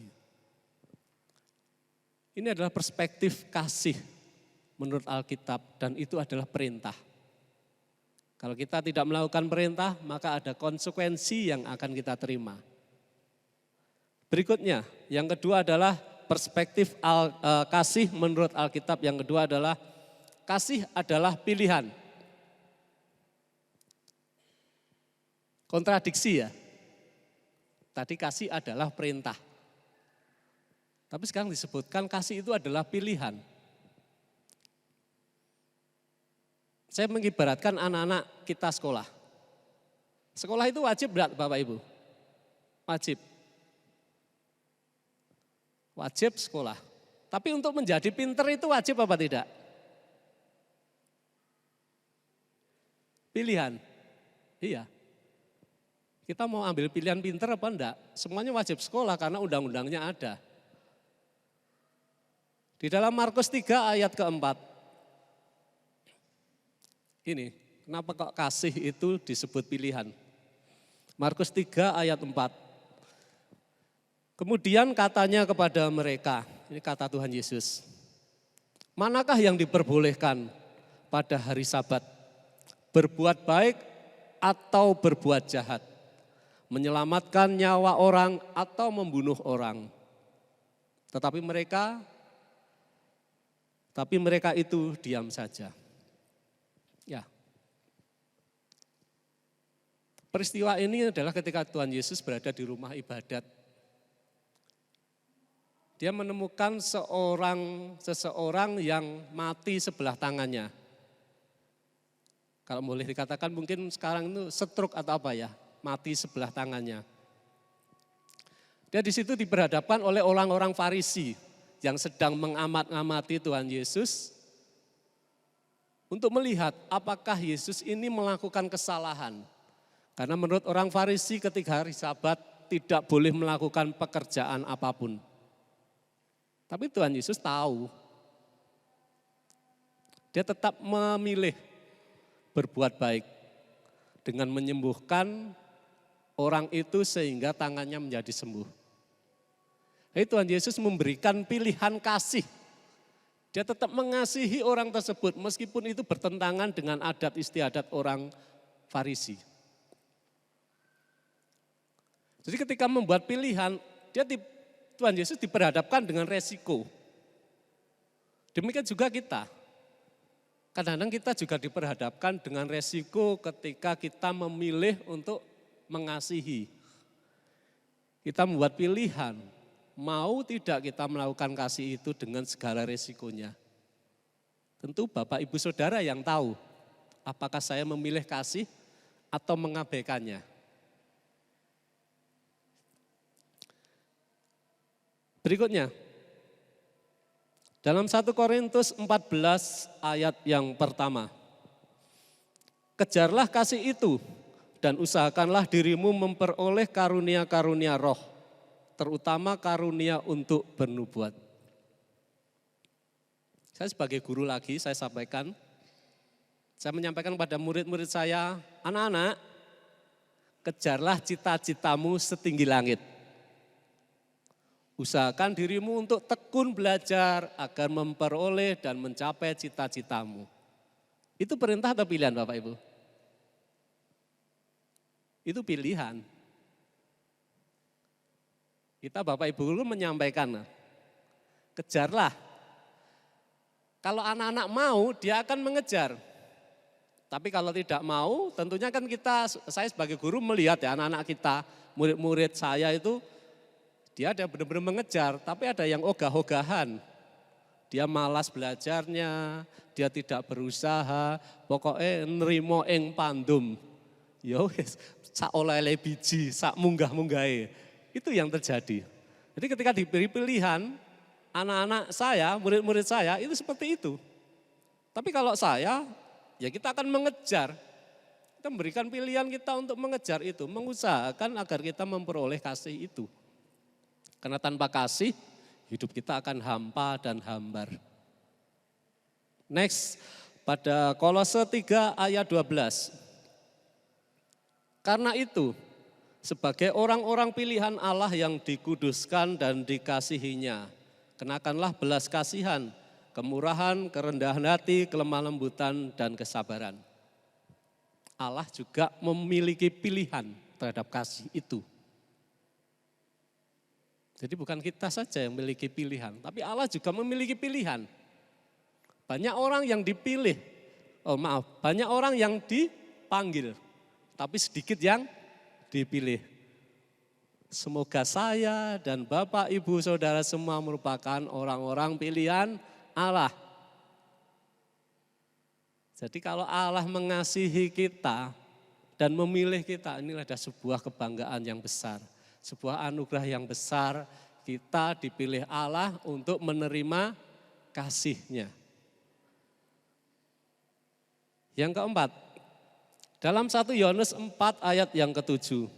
Ini adalah perspektif kasih menurut Alkitab dan itu adalah perintah. Kalau kita tidak melakukan perintah, maka ada konsekuensi yang akan kita terima. Berikutnya, yang kedua adalah perspektif kasih menurut Alkitab. Yang kedua adalah kasih adalah pilihan. Kontradiksi ya. Tadi kasih adalah perintah. Tapi sekarang disebutkan kasih itu adalah pilihan. Saya mengibaratkan anak-anak kita sekolah. Sekolah itu wajib berat Bapak Ibu? Wajib. Wajib sekolah. Tapi untuk menjadi pinter itu wajib apa tidak? Pilihan. Iya. Kita mau ambil pilihan pinter apa enggak? Semuanya wajib sekolah karena undang-undangnya ada. Di dalam Markus 3 ayat keempat. Ini, kenapa kok kasih itu disebut pilihan? Markus 3 ayat 4. Kemudian katanya kepada mereka, ini kata Tuhan Yesus. Manakah yang diperbolehkan pada hari Sabat? Berbuat baik atau berbuat jahat? Menyelamatkan nyawa orang atau membunuh orang? Tetapi mereka itu diam saja. Ya. Peristiwa ini adalah ketika Tuhan Yesus berada di rumah ibadat. Dia menemukan seseorang yang mati sebelah tangannya. Kalau boleh dikatakan mungkin sekarang itu stroke atau apa ya, mati sebelah tangannya. Dia di situ diperhadapkan oleh orang-orang Farisi yang sedang mengamat-ngamati Tuhan Yesus untuk melihat apakah Yesus ini melakukan kesalahan. Karena menurut orang Farisi ketika hari Sabat tidak boleh melakukan pekerjaan apapun. Tapi Tuhan Yesus tahu. Dia tetap memilih berbuat baik dengan menyembuhkan orang itu sehingga tangannya menjadi sembuh. Jadi Tuhan Yesus memberikan pilihan kasih. Dia tetap mengasihi orang tersebut meskipun itu bertentangan dengan adat istiadat orang Farisi. Jadi ketika membuat pilihan, Tuhan Yesus diperhadapkan dengan resiko. Demikian juga kita. Kadang-kadang kita juga diperhadapkan dengan resiko ketika kita memilih untuk mengasihi. Kita membuat pilihan. Mau tidak kita melakukan kasih itu dengan segala resikonya. Tentu Bapak Ibu Saudara yang tahu apakah saya memilih kasih atau mengabaikannya. Berikutnya, dalam 1 Korintus 14 ayat yang pertama. Kejarlah kasih itu dan usahakanlah dirimu memperoleh karunia-karunia roh, terutama karunia untuk bernubuat. Saya sebagai guru lagi, saya menyampaikan kepada murid-murid saya, anak-anak, kejarlah cita-citamu setinggi langit. Usahakan dirimu untuk tekun belajar agar memperoleh dan mencapai cita-citamu. Itu perintah atau pilihan Bapak Ibu? Itu pilihan. Kita Bapak Ibu Guru menyampaikan, kejarlah. Kalau anak-anak mau, dia akan mengejar. Tapi kalau tidak mau, tentunya kan saya sebagai guru melihat ya anak-anak kita, murid-murid saya itu, dia ada benar-benar mengejar, tapi ada yang ogah-ogahan. Dia malas belajarnya, dia tidak berusaha, pokoknya nerimo ing pandum. Ya wis, sak oleh biji, sak munggah-munggahe. Itu yang terjadi. Jadi ketika diberi pilihan, anak-anak saya, murid-murid saya itu seperti itu. Tapi kalau saya, ya kita akan mengejar. Kita memberikan pilihan kita untuk mengejar itu, mengusahakan agar kita memperoleh kasih itu. Karena tanpa kasih, hidup kita akan hampa dan hambar. Next, pada Kolose 3 ayat 12. Karena itu, sebagai orang-orang pilihan Allah yang dikuduskan dan dikasihinya, kenakanlah belas kasihan, kemurahan, kerendahan hati, kelemah lembutan, dan kesabaran. Allah juga memiliki pilihan terhadap kasih itu. Jadi bukan kita saja yang memiliki pilihan, tapi Allah juga memiliki pilihan. Banyak orang yang dipilih, banyak orang yang dipanggil, tapi sedikit yang dipilih. Semoga saya dan Bapak, Ibu, Saudara semua merupakan orang-orang pilihan Allah. Jadi kalau Allah mengasihi kita dan memilih kita, inilah ada sebuah kebanggaan yang besar. Sebuah anugerah yang besar, kita dipilih Allah untuk menerima kasih-Nya. Yang keempat, dalam 1 Yohanes 4 ayat yang ke-7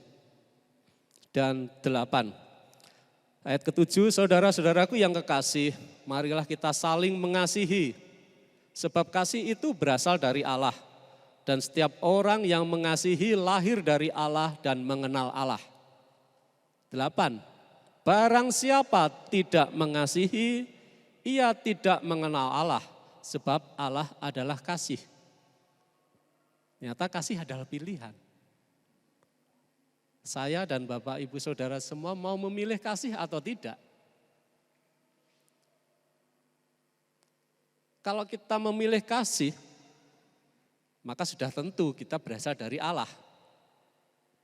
dan 8. Ayat ke-7, saudara-saudaraku yang kekasih, marilah kita saling mengasihi. Sebab kasih itu berasal dari Allah. Dan setiap orang yang mengasihi lahir dari Allah dan mengenal Allah. 8. Barang siapa tidak mengasihi, ia tidak mengenal Allah, sebab Allah adalah kasih. Ternyata kasih adalah pilihan. Saya dan Bapak, Ibu, Saudara semua mau memilih kasih atau tidak. Kalau kita memilih kasih, maka sudah tentu kita berasal dari Allah.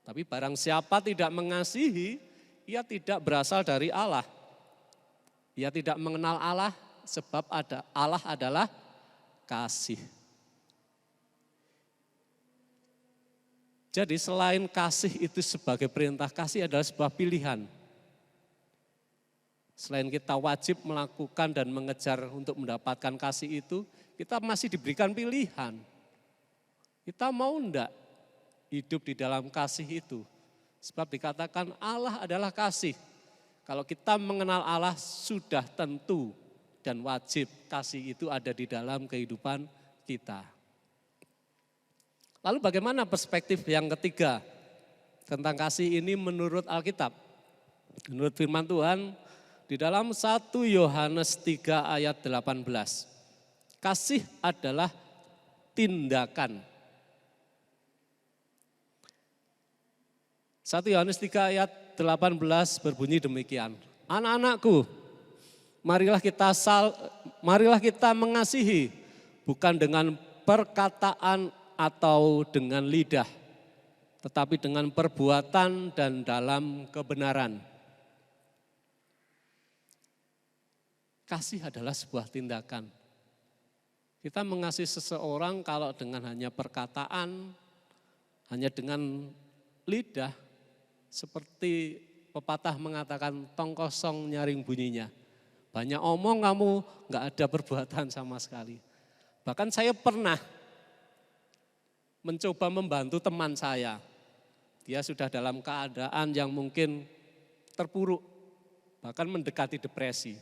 Tapi barang siapa tidak mengasihi, ia tidak berasal dari Allah. Ia tidak mengenal Allah sebab Allah adalah kasih. Jadi selain kasih itu sebagai perintah, kasih adalah sebuah pilihan. Selain kita wajib melakukan dan mengejar untuk mendapatkan kasih itu, kita masih diberikan pilihan. Kita mau enggak hidup di dalam kasih itu? Sebab dikatakan Allah adalah kasih. Kalau kita mengenal Allah sudah tentu dan wajib kasih itu ada di dalam kehidupan kita. Lalu bagaimana perspektif yang ketiga tentang kasih ini menurut Alkitab? Menurut firman Tuhan di dalam 1 Yohanes 3 ayat 18. Kasih adalah tindakan. 1 Yohanes 3 ayat 18 berbunyi demikian. Anak-anakku, marilah kita mengasihi, bukan dengan perkataan atau dengan lidah, tetapi dengan perbuatan dan dalam kebenaran. Kasih adalah sebuah tindakan. Kita mengasihi seseorang kalau dengan hanya perkataan, hanya dengan lidah, seperti pepatah mengatakan tong kosong nyaring bunyinya. Banyak omong kamu nggak ada perbuatan sama sekali. Bahkan saya pernah mencoba membantu teman saya. Dia sudah dalam keadaan yang mungkin terpuruk, bahkan mendekati depresi.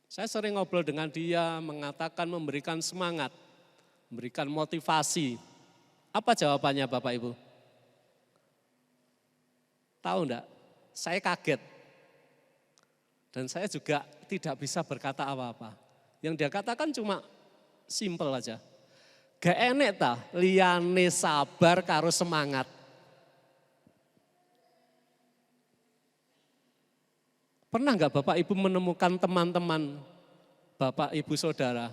Saya sering ngobrol dengan dia, mengatakan memberikan semangat, memberikan motivasi. Apa jawabannya Bapak Ibu? Tahu enggak? Saya kaget. Dan saya juga tidak bisa berkata apa-apa. Yang dia katakan cuma simpel aja. Gak enek ta liyane sabar karo semangat. Pernah nggak Bapak Ibu menemukan teman-teman Bapak Ibu Saudara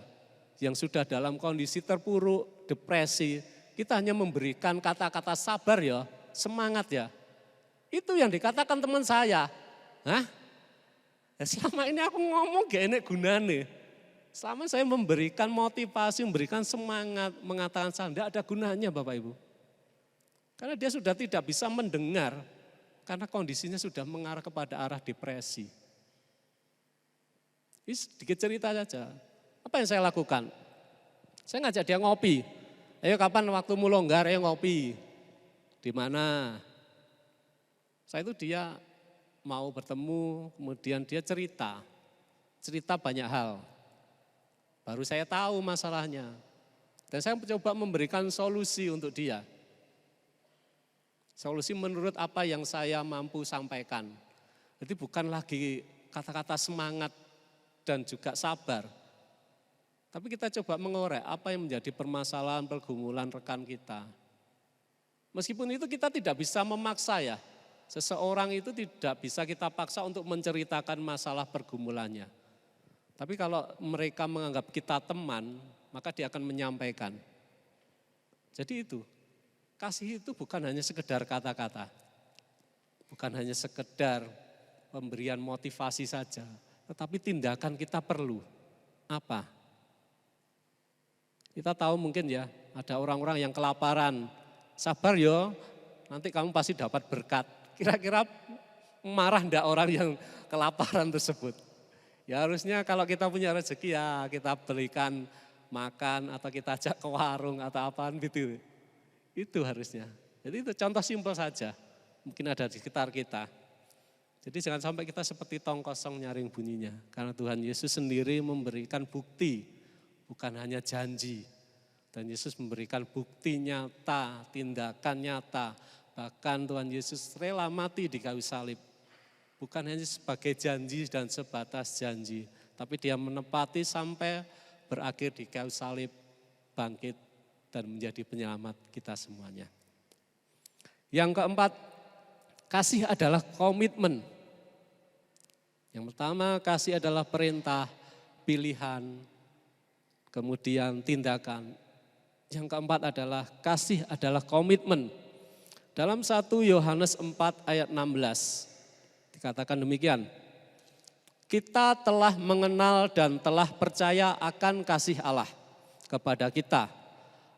yang sudah dalam kondisi terpuruk, depresi, kita hanya memberikan kata-kata sabar ya, semangat ya. Itu yang dikatakan teman saya. Hah? Ya selama ini aku ngomong gak enek gunane. Selama saya memberikan motivasi, memberikan semangat, mengatakan tidak ada gunanya Bapak Ibu. Karena dia sudah tidak bisa mendengar, karena kondisinya sudah mengarah kepada arah depresi. Ini sedikit cerita saja. Apa yang saya lakukan? Saya ngajak dia ngopi. Ayo kapan waktumu longgar, ayo ngopi. Di mana? Saya itu dia mau bertemu, kemudian dia cerita. Cerita banyak hal. Baru saya tahu masalahnya. Dan saya mencoba memberikan solusi untuk dia. Solusi menurut apa yang saya mampu sampaikan. Jadi bukan lagi kata-kata semangat dan juga sabar. Tapi kita coba mengorek apa yang menjadi permasalahan pergumulan rekan kita. Meskipun itu kita tidak bisa memaksa ya. Seseorang itu tidak bisa kita paksa untuk menceritakan masalah pergumulannya. Tapi kalau mereka menganggap kita teman, maka dia akan menyampaikan. Jadi itu, kasih itu bukan hanya sekedar kata-kata. Bukan hanya sekedar pemberian motivasi saja. Tetapi tindakan kita perlu. Apa? Kita tahu mungkin ya, ada orang-orang yang kelaparan. Sabar yo, nanti kamu pasti dapat berkat. Kira-kira marah enggak orang yang kelaparan tersebut? Ya harusnya kalau kita punya rezeki ya kita belikan makan atau kita ajak ke warung atau apaan gitu. Itu harusnya. Jadi itu contoh simpel saja. Mungkin ada di sekitar kita. Jadi jangan sampai kita seperti tong kosong nyaring bunyinya. Karena Tuhan Yesus sendiri memberikan bukti, bukan hanya janji. Dan Yesus memberikan bukti nyata, tindakan nyata. Bahkan Tuhan Yesus rela mati di kayu salib. Bukan hanya sebagai janji dan sebatas janji. Tapi dia menepati sampai berakhir di kayu salib, bangkit dan menjadi penyelamat kita semuanya. Yang keempat, kasih adalah komitmen. Yang pertama, kasih adalah perintah, pilihan, kemudian tindakan. Yang keempat adalah kasih adalah komitmen. Dalam 1 Yohanes 4 ayat 16 dikatakan demikian. Kita telah mengenal dan telah percaya akan kasih Allah kepada kita.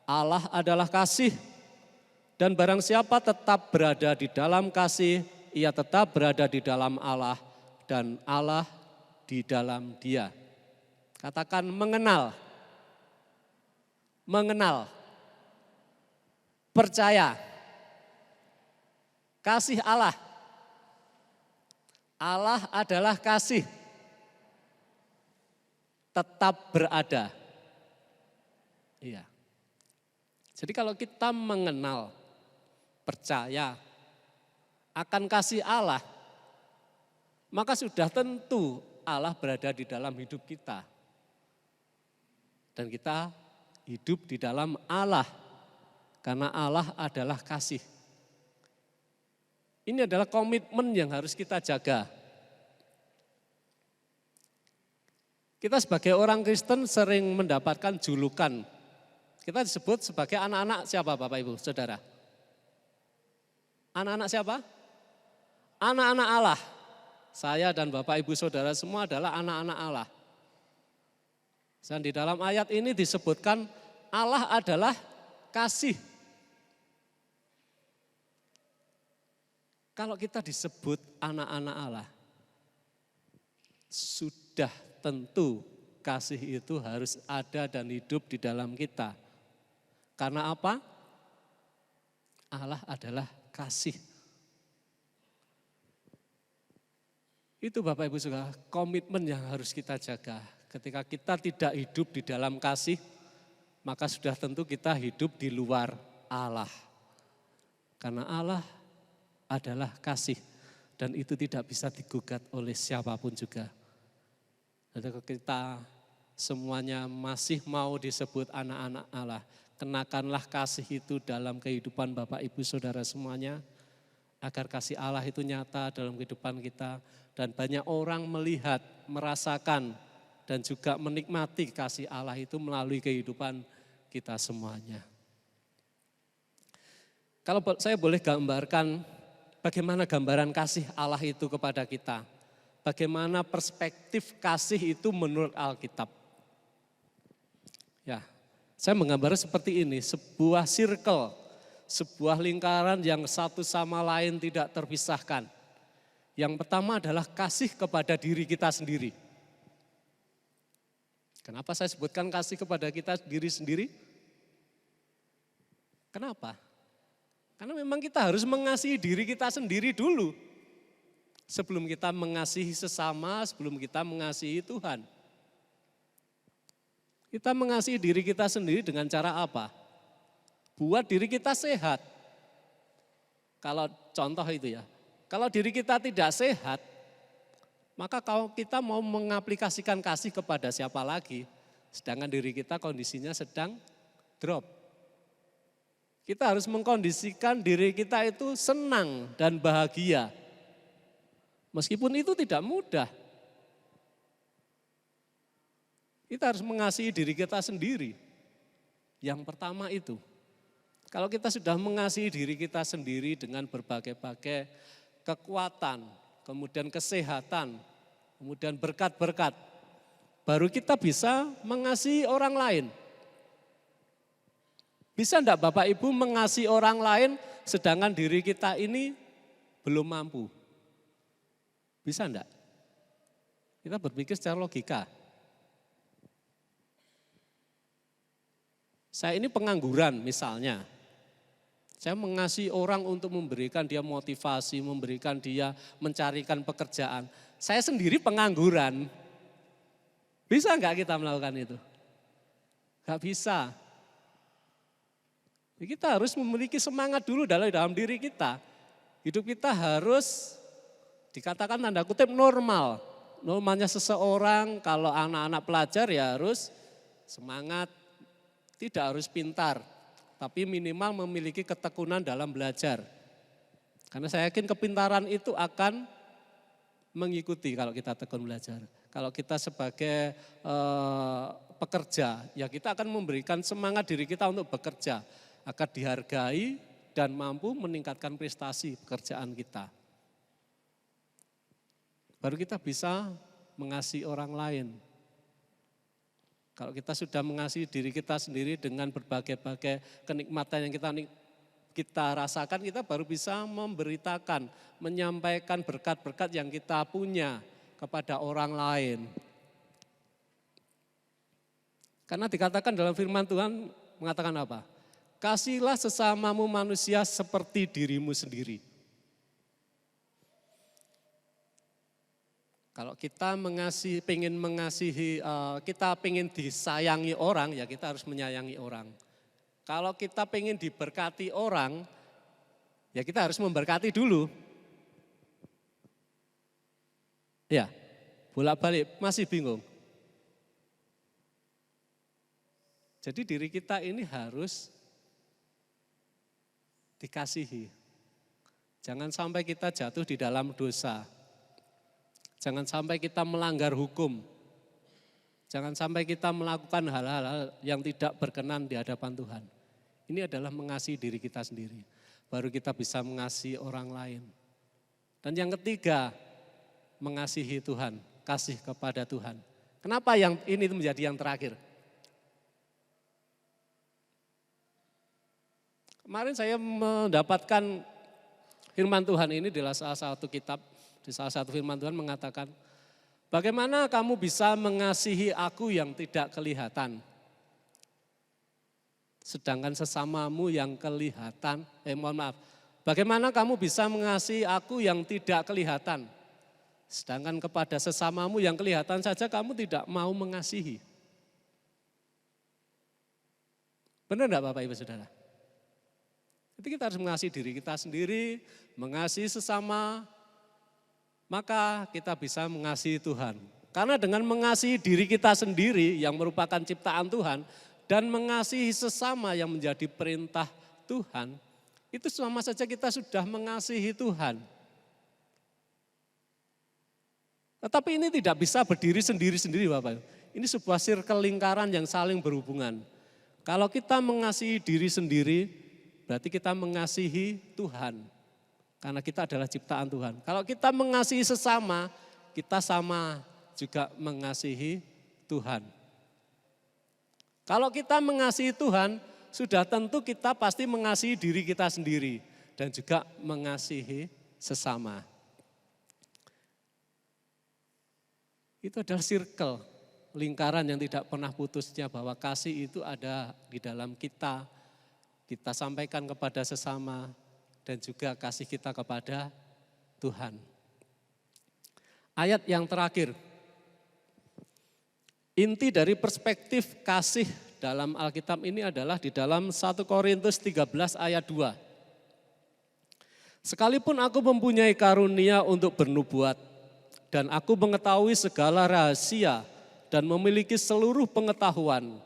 Allah adalah kasih dan barang siapa tetap berada di dalam kasih, ia tetap berada di dalam Allah dan Allah di dalam dia. Katakan mengenal. Mengenal. Percaya. Kasih Allah. Allah adalah kasih. Tetap berada. Iya. Jadi kalau kita mengenal, percaya akan kasih Allah, maka sudah tentu Allah berada di dalam hidup kita. Dan kita hidup di dalam Allah, karena Allah adalah kasih. Ini adalah komitmen yang harus kita jaga. Kita sebagai orang Kristen sering mendapatkan julukan. Kita disebut sebagai anak-anak siapa Bapak Ibu Saudara? Anak-anak siapa? Anak-anak Allah. Saya dan Bapak Ibu Saudara semua adalah anak-anak Allah. Dan di dalam ayat ini disebutkan Allah adalah kasih. Kalau kita disebut anak-anak Allah, sudah tentu kasih itu harus ada dan hidup di dalam kita. Karena apa? Allah adalah kasih. Itu Bapak Ibu Saudara, komitmen yang harus kita jaga. Ketika kita tidak hidup di dalam kasih, maka sudah tentu kita hidup di luar Allah. Karena Allah adalah kasih dan itu tidak bisa digugat oleh siapapun juga. Jadi kita semuanya masih mau disebut anak-anak Allah. Kenakanlah kasih itu dalam kehidupan Bapak Ibu Saudara semuanya, agar kasih Allah itu nyata dalam kehidupan kita. Dan banyak orang melihat, merasakan, dan juga menikmati kasih Allah itu melalui kehidupan kita semuanya. Kalau saya boleh gambarkan bagaimana gambaran kasih Allah itu kepada kita. Bagaimana perspektif kasih itu menurut Alkitab. Ya, saya menggambarnya seperti ini, sebuah circle, sebuah lingkaran yang satu sama lain tidak terpisahkan. Yang pertama adalah kasih kepada diri kita sendiri. Kenapa saya sebutkan kasih kepada kita diri sendiri? Kenapa? Karena memang kita harus mengasihi diri kita sendiri dulu. Sebelum kita mengasihi sesama, sebelum kita mengasihi Tuhan. Kita mengasihi diri kita sendiri dengan cara apa? Buat diri kita sehat. Kalau contoh itu ya, kalau diri kita tidak sehat, maka kalau kita mau mengaplikasikan kasih kepada siapa lagi, sedangkan diri kita kondisinya sedang drop. Kita harus mengkondisikan diri kita itu senang dan bahagia. Meskipun itu tidak mudah. Kita harus mengasihi diri kita sendiri. Yang pertama itu. Kalau kita sudah mengasihi diri kita sendiri dengan berbagai-bagai kekuatan, kemudian kesehatan, kemudian berkat-berkat, baru kita bisa mengasihi orang lain. Bisa enggak Bapak Ibu mengasihi orang lain sedangkan diri kita ini belum mampu? Bisa enggak? Kita berpikir secara logika. Saya ini pengangguran misalnya. Saya mengasihi orang untuk memberikan dia motivasi, memberikan dia mencarikan pekerjaan. Saya sendiri pengangguran. Bisa enggak kita melakukan itu? Enggak bisa. Kita harus memiliki semangat dulu dalam diri kita. Hidup kita harus dikatakan tanda kutip normal. Normalnya seseorang kalau anak-anak pelajar ya harus semangat, tidak harus pintar. Tapi minimal memiliki ketekunan dalam belajar. Karena saya yakin kepintaran itu akan mengikuti kalau kita tekun belajar. Kalau kita sebagai pekerja, ya kita akan memberikan semangat diri kita untuk bekerja. Agar dihargai dan mampu meningkatkan prestasi pekerjaan kita. Baru kita bisa mengasihi orang lain. Kalau kita sudah mengasihi diri kita sendiri dengan berbagai-bagai kenikmatan yang kita rasakan, kita baru bisa memberitakan, menyampaikan berkat-berkat yang kita punya kepada orang lain. Karena dikatakan dalam firman Tuhan mengatakan apa? Kasihilah sesamamu manusia seperti dirimu sendiri. Kalau kita pengen mengasihi, kita pengen disayangi orang, ya kita harus menyayangi orang. Kalau kita pengen diberkati orang, ya kita harus memberkati dulu. Ya, bolak-balik masih bingung. Jadi diri kita ini harus dikasihi. Jangan sampai kita jatuh di dalam dosa. Jangan sampai kita melanggar hukum. Jangan sampai kita melakukan hal-hal yang tidak berkenan di hadapan Tuhan. Ini adalah mengasihi diri kita sendiri. Baru kita bisa mengasihi orang lain. Dan yang ketiga, mengasihi Tuhan, kasih kepada Tuhan. Kenapa yang ini menjadi yang terakhir? Kemarin saya mendapatkan firman Tuhan ini di salah satu kitab, di salah satu firman Tuhan mengatakan, bagaimana kamu bisa mengasihi aku yang tidak kelihatan? Sedangkan sesamamu yang kelihatan, bagaimana kamu bisa mengasihi aku yang tidak kelihatan? Sedangkan kepada sesamamu yang kelihatan saja kamu tidak mau mengasihi. Benar enggak Bapak Ibu Saudara? Jadi kita harus mengasihi diri kita sendiri, mengasihi sesama, maka kita bisa mengasihi Tuhan. Karena dengan mengasihi diri kita sendiri yang merupakan ciptaan Tuhan dan mengasihi sesama yang menjadi perintah Tuhan, itu sama saja kita sudah mengasihi Tuhan. Tetapi ini tidak bisa berdiri sendiri-sendiri Bapak. Ini sebuah circle lingkaran yang saling berhubungan. Kalau kita mengasihi diri sendiri, berarti kita mengasihi Tuhan. Karena kita adalah ciptaan Tuhan. Kalau kita mengasihi sesama, kita sama juga mengasihi Tuhan. Kalau kita mengasihi Tuhan, sudah tentu kita pasti mengasihi diri kita sendiri. Dan juga mengasihi sesama. Itu adalah circle, lingkaran yang tidak pernah putusnya bahwa kasih itu ada di dalam kita. Kita sampaikan kepada sesama dan juga kasih kita kepada Tuhan. Ayat yang terakhir. Inti dari perspektif kasih dalam Alkitab ini adalah di dalam 1 Korintus 13 ayat 2. Sekalipun aku mempunyai karunia untuk bernubuat dan aku mengetahui segala rahasia dan memiliki seluruh pengetahuan,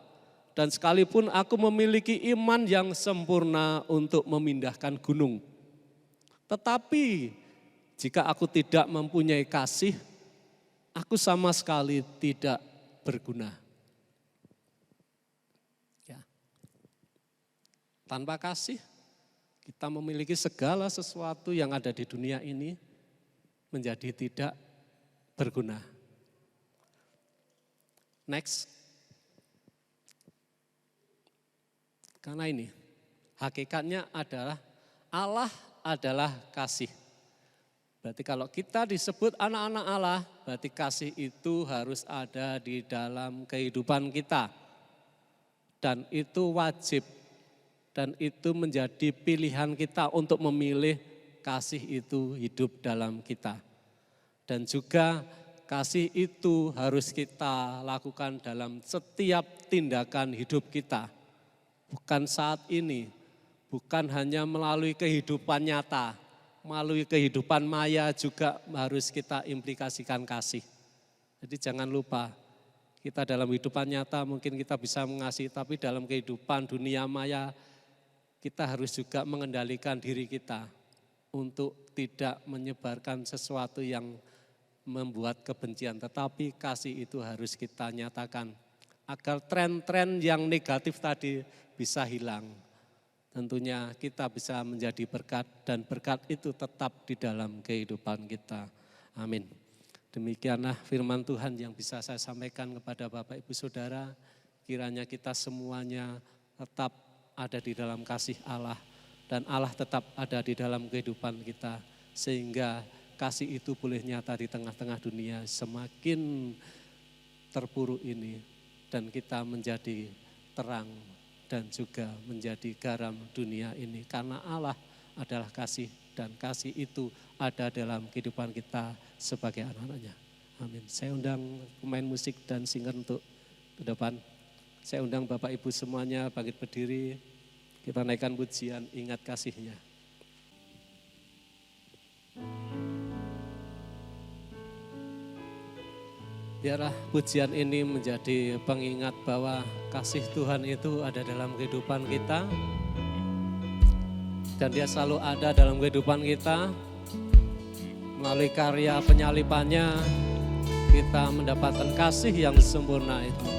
dan sekalipun aku memiliki iman yang sempurna untuk memindahkan gunung. Tetapi jika aku tidak mempunyai kasih, aku sama sekali tidak berguna. Ya. Tanpa kasih, kita memiliki segala sesuatu yang ada di dunia ini menjadi tidak berguna. Next. Karena ini, hakikatnya adalah Allah adalah kasih. Berarti kalau kita disebut anak-anak Allah, berarti kasih itu harus ada di dalam kehidupan kita. Dan itu wajib, dan itu menjadi pilihan kita untuk memilih kasih itu hidup dalam kita. Dan juga kasih itu harus kita lakukan dalam setiap tindakan hidup kita. Bukan saat ini, bukan hanya melalui kehidupan nyata, melalui kehidupan maya juga harus kita implikasikan kasih. Jadi jangan lupa, kita dalam kehidupan nyata mungkin kita bisa mengasihi, tapi dalam kehidupan dunia maya kita harus juga mengendalikan diri kita untuk tidak menyebarkan sesuatu yang membuat kebencian. Tetapi kasih itu harus kita nyatakan agar tren-tren yang negatif tadi bisa hilang. Tentunya kita bisa menjadi berkat dan berkat itu tetap di dalam kehidupan kita. Amin. Demikianlah firman Tuhan yang bisa saya sampaikan kepada Bapak Ibu Saudara. Kiranya kita semuanya tetap ada di dalam kasih Allah dan Allah tetap ada di dalam kehidupan kita. Sehingga kasih itu boleh nyata di tengah-tengah dunia semakin terpuruk ini. Dan kita menjadi terang dan juga menjadi garam dunia ini. Karena Allah adalah kasih dan kasih itu ada dalam kehidupan kita sebagai anak-anaknya. Amin. Saya undang pemain musik dan singer untuk ke depan. Saya undang Bapak Ibu semuanya bangkit berdiri. Kita naikkan pujian ingat kasihnya. Biarlah pujian ini menjadi pengingat bahwa kasih Tuhan itu ada dalam kehidupan kita. Dan dia selalu ada dalam kehidupan kita. Melalui karya penyalipannya kita mendapatkan kasih yang sempurna itu.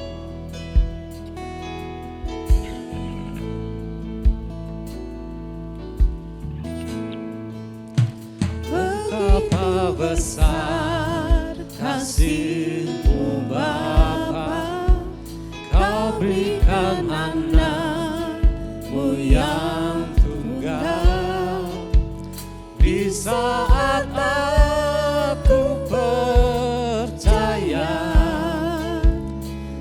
Betapa besar kasih-Mu Bapa, Kau berikan anak-Mu yang tunggal. Di saat aku percaya,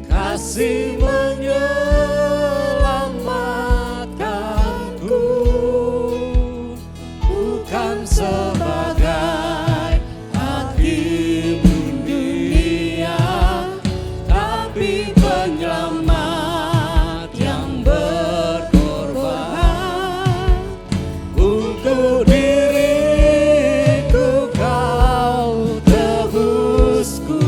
kasih menyelamatkanku, bukan sebagai hakim dunia, tapi penyelamat yang berkorban. Untuk diriku Kau tebusku,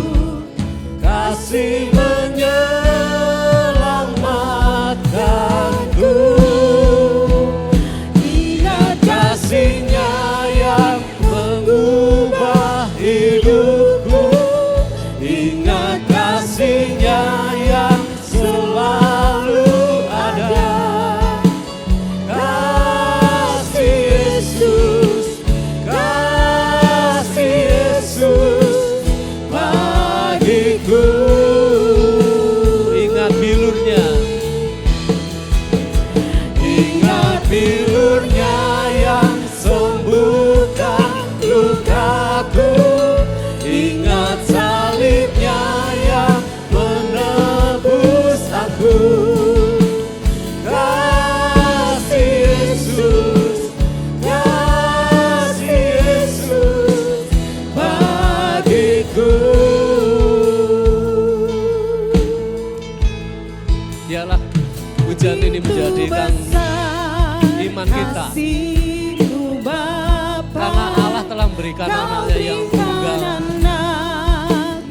firman kita. Kasih-Mu Bapa, Karena Allah telah memberikan anaknya yang tunggal,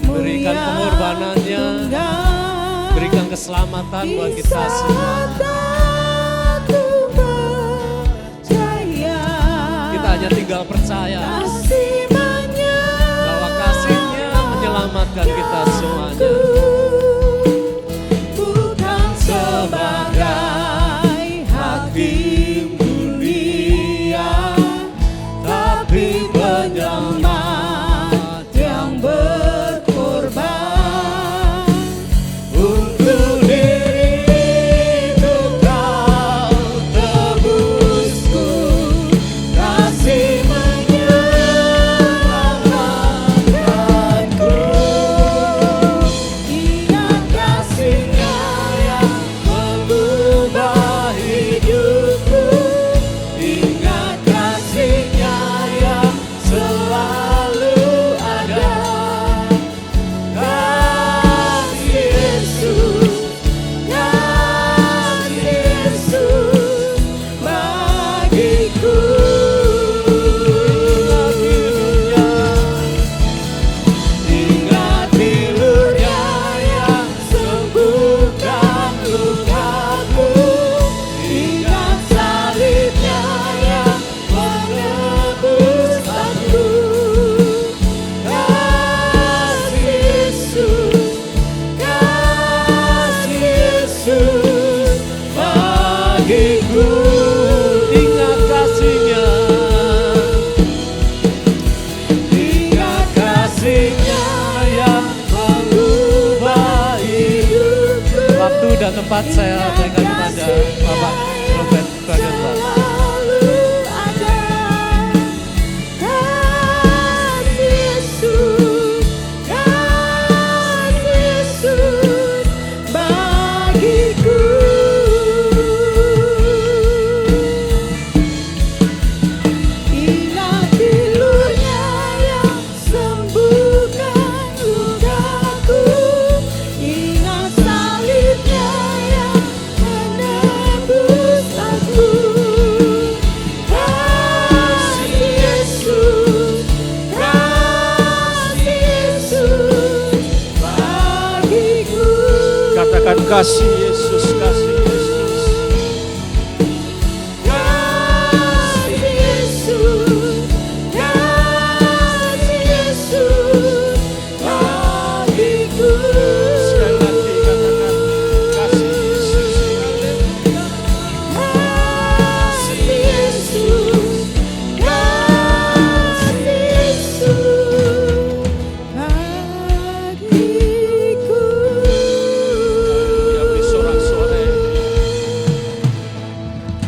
berikan pengorbanannya, berikan keselamatan buat kita semua. Kita hanya tinggal percaya bahwa kasih-Nya menyelamatkan kita semuanya. Bukan sebagai hakim dunia, tapi penyelamat yang berkorban untuk diriku Kau tebusku, kasih menyelamatkanku. Ingat kasih-Nya yang mengubah hidupku, ingat kasih-Nya yang selalu ada. Kasih Yesus, kasih Yesus bagiku. Ingat bilurnya yang sembuhkan lukaku, ingat salibnya yang menebus aku. Kasih Yesus, kasih Yesus bagiku. Ingat kasih-Nya, Ingat kasih-Nya yang mengubah hidupku. waktu dan tempat saya berikan kepada Bapak Robert Bagenwa. Selalu ada. Kasih Yesus, kasih Yesus bagiku. Ingat bilurnya yang sembuhkan lukaku, ingat salibnya yang menebus aku. Kasih Yesus, kasih Yesus bagiku. Katakan kasih Yesus, kasih Yesus. Kasih Yesus, kasih Yesus bagiku. Sekali lagi katakan kasih Yesus. Kasih Yesus, kasih Yesus bagiku. Ya, beri sorak-sorai.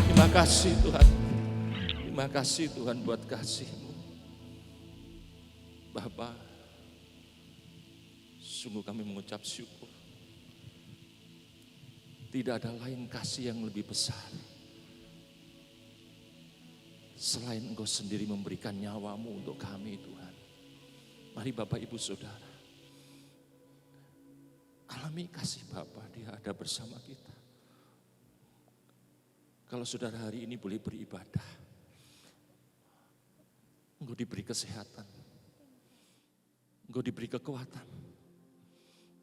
Terima kasih Tuhan. Terima kasih Tuhan buat kasih-Mu. Bapa, sungguh kami mengucap syukur. Tidak ada lain kasih yang lebih besar selain Engkau sendiri memberikan nyawa-Mu untuk kami Tuhan. Mari Bapak Ibu Saudara, alami kasih Bapa, Dia ada bersama kita. Kalau saudara hari ini boleh beribadah, Engkau diberi kesehatan, Engkau diberi kekuatan,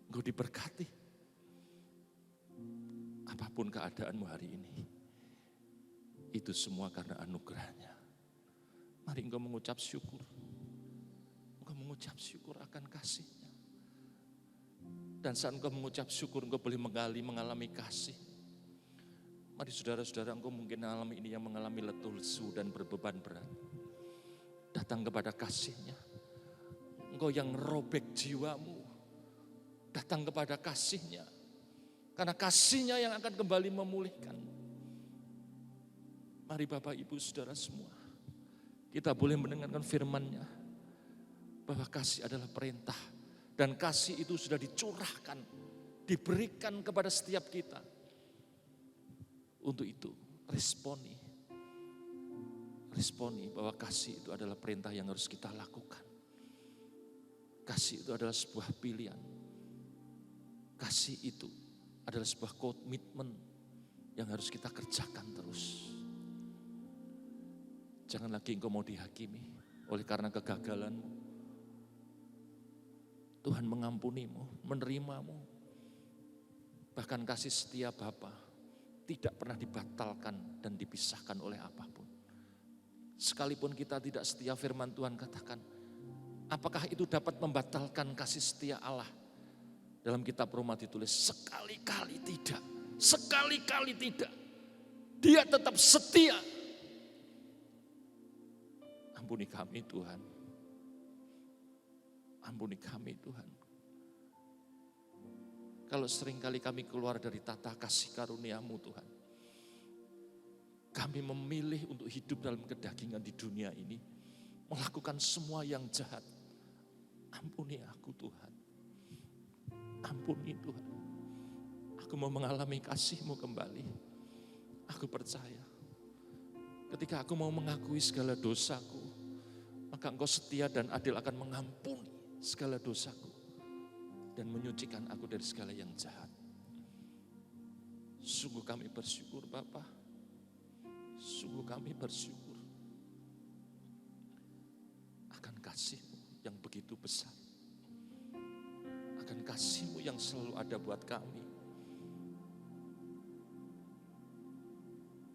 Engkau diberkati. Apapun keadaanmu hari ini, itu semua karena anugerah-Nya. Mari Engkau mengucap syukur. Engkau mengucap syukur akan kasih-Nya. Dan saat Engkau mengucap syukur, Engkau boleh mengalami kasih. Mari saudara-saudara, Engkau mungkin mengalami ini yang mengalami letih lesu dan berbeban berat. Datang kepada kasih-Nya. Engkau yang robek jiwamu, datang kepada kasih-Nya. Karena kasih-Nya yang akan kembali memulihkan. Mari Bapak Ibu Saudara semua, kita boleh mendengarkan firman-Nya. Bahwa kasih adalah perintah. Dan kasih itu sudah dicurahkan, diberikan kepada setiap kita. Untuk itu, responi bahwa kasih itu adalah perintah yang harus kita lakukan. Kasih itu adalah sebuah pilihan. Kasih itu adalah sebuah komitmen yang harus kita kerjakan terus. Jangan lagi engkau mau dihakimi oleh karena kegagalanmu. Tuhan mengampunimu, menerimamu. Bahkan kasih setia Bapa tidak pernah dibatalkan dan dipisahkan oleh apapun. Sekalipun kita tidak setia, firman Tuhan katakan, apakah itu dapat membatalkan kasih setia Allah? Dalam kitab Roma ditulis, sekali-kali tidak. Sekali-kali tidak. Dia tetap setia. Ampuni kami Tuhan. Ampuni kami Tuhan. Kalau seringkali kami keluar dari tata kasih karunia-Mu Tuhan. Kami memilih untuk hidup dalam kedagingan di dunia ini. Melakukan semua yang jahat. Ampuni aku Tuhan. Ampuni Tuhan. Aku mau mengalami kasih-Mu kembali. Aku percaya. Ketika aku mau mengakui segala dosaku, maka Engkau setia dan adil akan mengampuni segala dosaku. Dan menyucikan aku dari segala yang jahat. Sungguh kami bersyukur Bapa. Sungguh kami bersyukur akan kasih-Mu yang begitu besar. Akan kasih-Mu yang selalu ada buat kami.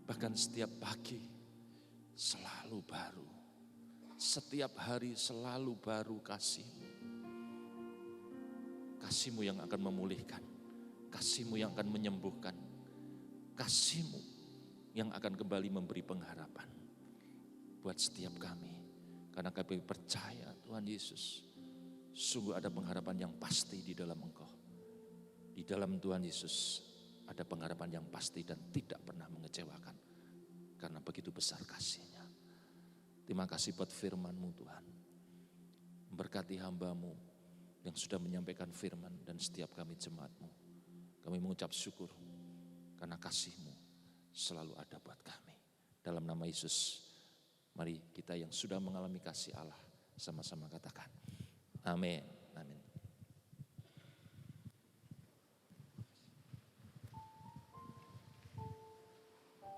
Bahkan setiap pagi selalu baru. Setiap hari selalu baru kasih-Mu. Kasih-Mu yang akan memulihkan. Kasih-Mu yang akan menyembuhkan. Kasih-Mu yang akan kembali memberi pengharapan buat setiap kami. Karena kami percaya Tuhan Yesus, sungguh ada pengharapan yang pasti di dalam Engkau. Di dalam Tuhan Yesus ada pengharapan yang pasti dan tidak pernah mengecewakan. Karena begitu besar kasih-Nya. Terima kasih buat firman-Mu Tuhan. Memberkati hamba-Mu yang sudah menyampaikan firman dan setiap kami jemaat-Mu. Kami mengucap syukur karena kasih-Mu selalu ada buat kami. Dalam nama Yesus, mari kita yang sudah mengalami kasih Allah sama-sama katakan. Amin. Amin.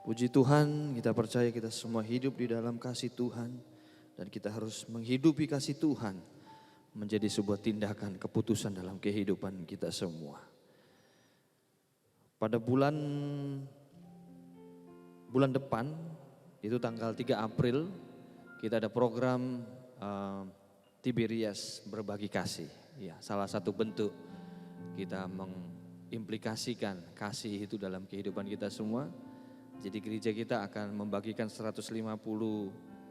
Puji Tuhan, kita percaya kita semua hidup di dalam kasih Tuhan. Dan kita harus menghidupi kasih Tuhan menjadi sebuah tindakan keputusan dalam kehidupan kita semua. Pada bulan depan, itu tanggal 3 April, kita ada program Tiberias berbagi kasih. Ya, salah satu bentuk kita mengimplikasikan kasih itu dalam kehidupan kita semua. Jadi gereja kita akan membagikan 150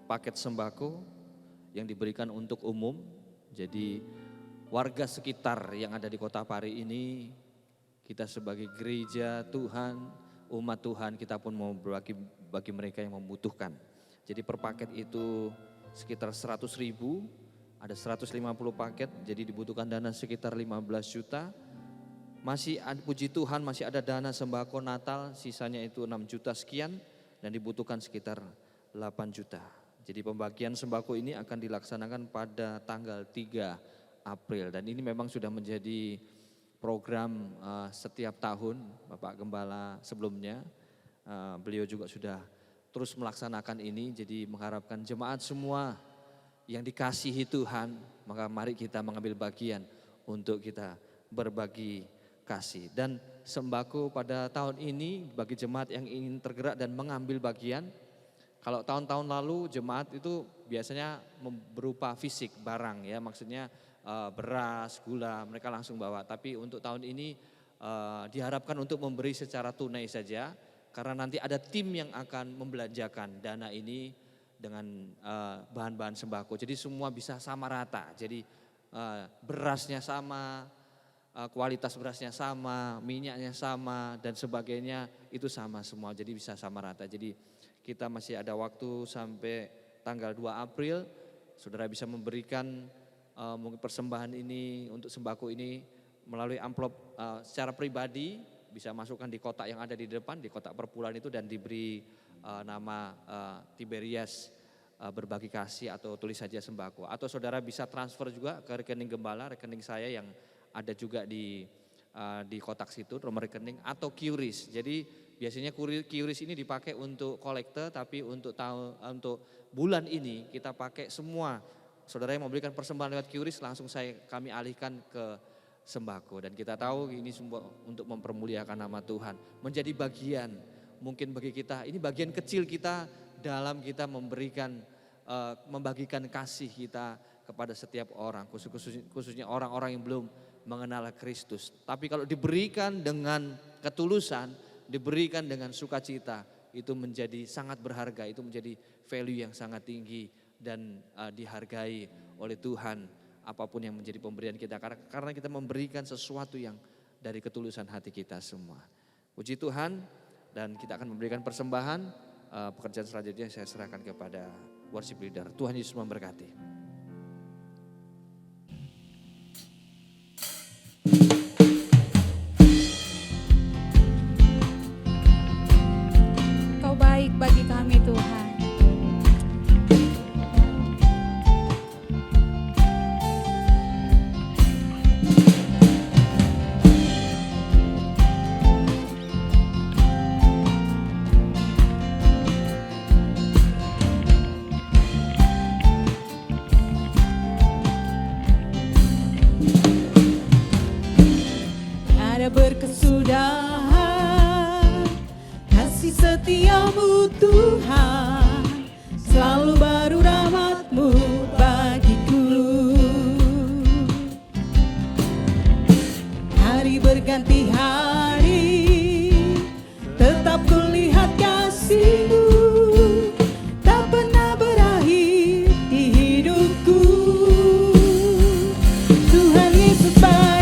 paket sembako yang diberikan untuk umum. Jadi warga sekitar yang ada di Kota Pari ini, kita sebagai gereja Tuhan, umat Tuhan, kita pun mau berbagi bagi mereka yang membutuhkan. Jadi per paket itu sekitar 100.000, ada 150 paket, jadi dibutuhkan dana sekitar 15 juta. Masih ada, puji Tuhan masih ada dana sembako Natal, sisanya itu 6 juta sekian dan dibutuhkan sekitar 8 juta. Jadi pembagian sembako ini akan dilaksanakan pada tanggal 3 April dan ini memang sudah menjadi program setiap tahun. Bapak Gembala sebelumnya, beliau juga sudah terus melaksanakan ini. Jadi mengharapkan jemaat semua yang dikasihi Tuhan, maka mari kita mengambil bagian untuk kita berbagi kasih. Dan sembako pada tahun ini bagi jemaat yang ingin tergerak dan mengambil bagian, kalau tahun-tahun lalu jemaat itu biasanya berupa fisik barang ya, maksudnya beras, gula, mereka langsung bawa. Tapi untuk tahun ini diharapkan untuk memberi secara tunai saja, karena nanti ada tim yang akan membelanjakan dana ini dengan bahan-bahan sembako. Jadi semua bisa sama rata, jadi berasnya sama, kualitas berasnya sama, minyaknya sama dan sebagainya itu sama semua, jadi bisa sama rata. Jadi kita masih ada waktu sampai tanggal 2 April, saudara bisa memberikan mungkin persembahan ini untuk sembako ini melalui amplop secara pribadi, bisa masukkan di kotak yang ada di depan, di kotak perpuluhan itu dan diberi nama Tiberias berbagi kasih atau tulis saja sembako. Atau saudara bisa transfer juga ke rekening gembala, rekening saya yang ada juga di kotak situ, nomor rekening atau QRIS. Jadi Biasanya QRIS ini dipakai untuk kolekte, tapi untuk bulan ini kita pakai semua. Saudara yang memberikan persembahan lewat QRIS langsung kami alihkan ke sembako. Dan kita tahu ini semua untuk mempermuliakan nama Tuhan. Menjadi bagian, mungkin bagi kita, ini bagian kecil kita dalam kita membagikan kasih kita kepada setiap orang. Khususnya orang-orang yang belum mengenal Kristus. Tapi kalau diberikan dengan ketulusan, diberikan dengan sukacita, itu menjadi sangat berharga, itu menjadi value yang sangat tinggi dan dihargai oleh Tuhan. Apapun yang menjadi pemberian kita, karena kita memberikan sesuatu yang dari ketulusan hati kita semua. Puji Tuhan, dan kita akan memberikan persembahan. Pekerjaan selanjutnya saya serahkan kepada worship leader. Tuhan Yesus memberkati. Kau baik bagi kami Tuhan. Berkesudahan kasih setiamu Tuhan, selalu baru rahmat-Mu bagiku. Hari berganti hari, tetap kulihat kasih-Mu, tak pernah berakhir di hidupku. Tuhan Yesus baik,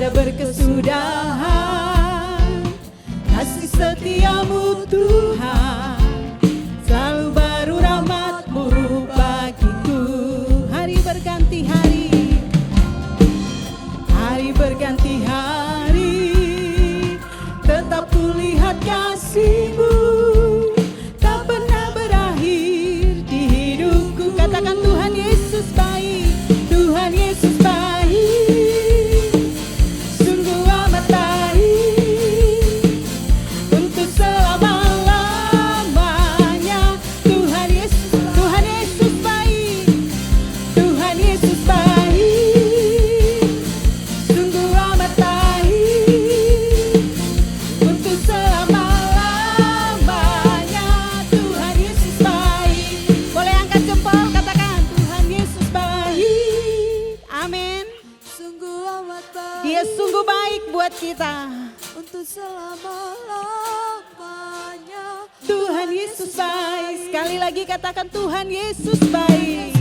berkesudahan kasih setiamu Tuhan, selalu baru rahmat-Mu bagiku. Hari berganti hari, hari berganti hari, tetap kulihat kasih-Mu, tak pernah berakhir di hidupku. Katakan Tuhan Yesus baik, Tuhan Yesus baik. Kita untuk selama-lamanya. Tuhan Yesus baik. Sekali lagi katakan Tuhan Yesus baik.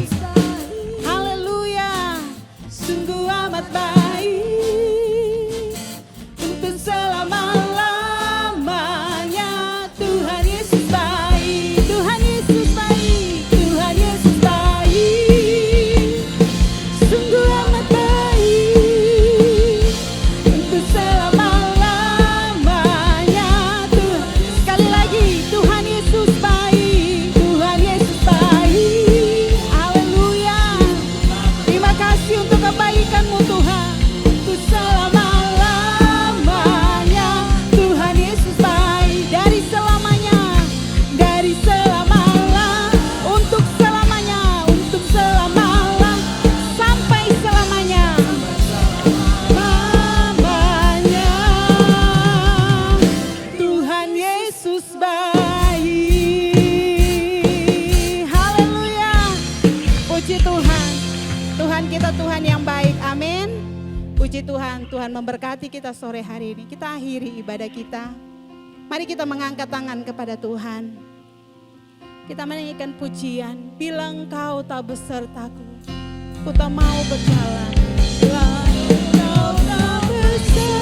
Haleluya. Sungguh amat baik untuk selama-lamanya. Tuhan Yesus baik. Tuhan Yesus baik. Tuhan Yesus baik. Sungguh amat baik. Tuhan memberkati kita sore hari ini. Kita akhiri ibadah kita. Mari kita mengangkat tangan kepada Tuhan. Kita menyanyikan pujian. Bila Engkau tak besertaku, ku tak mau berjalan. Bila Engkau tak besertaku,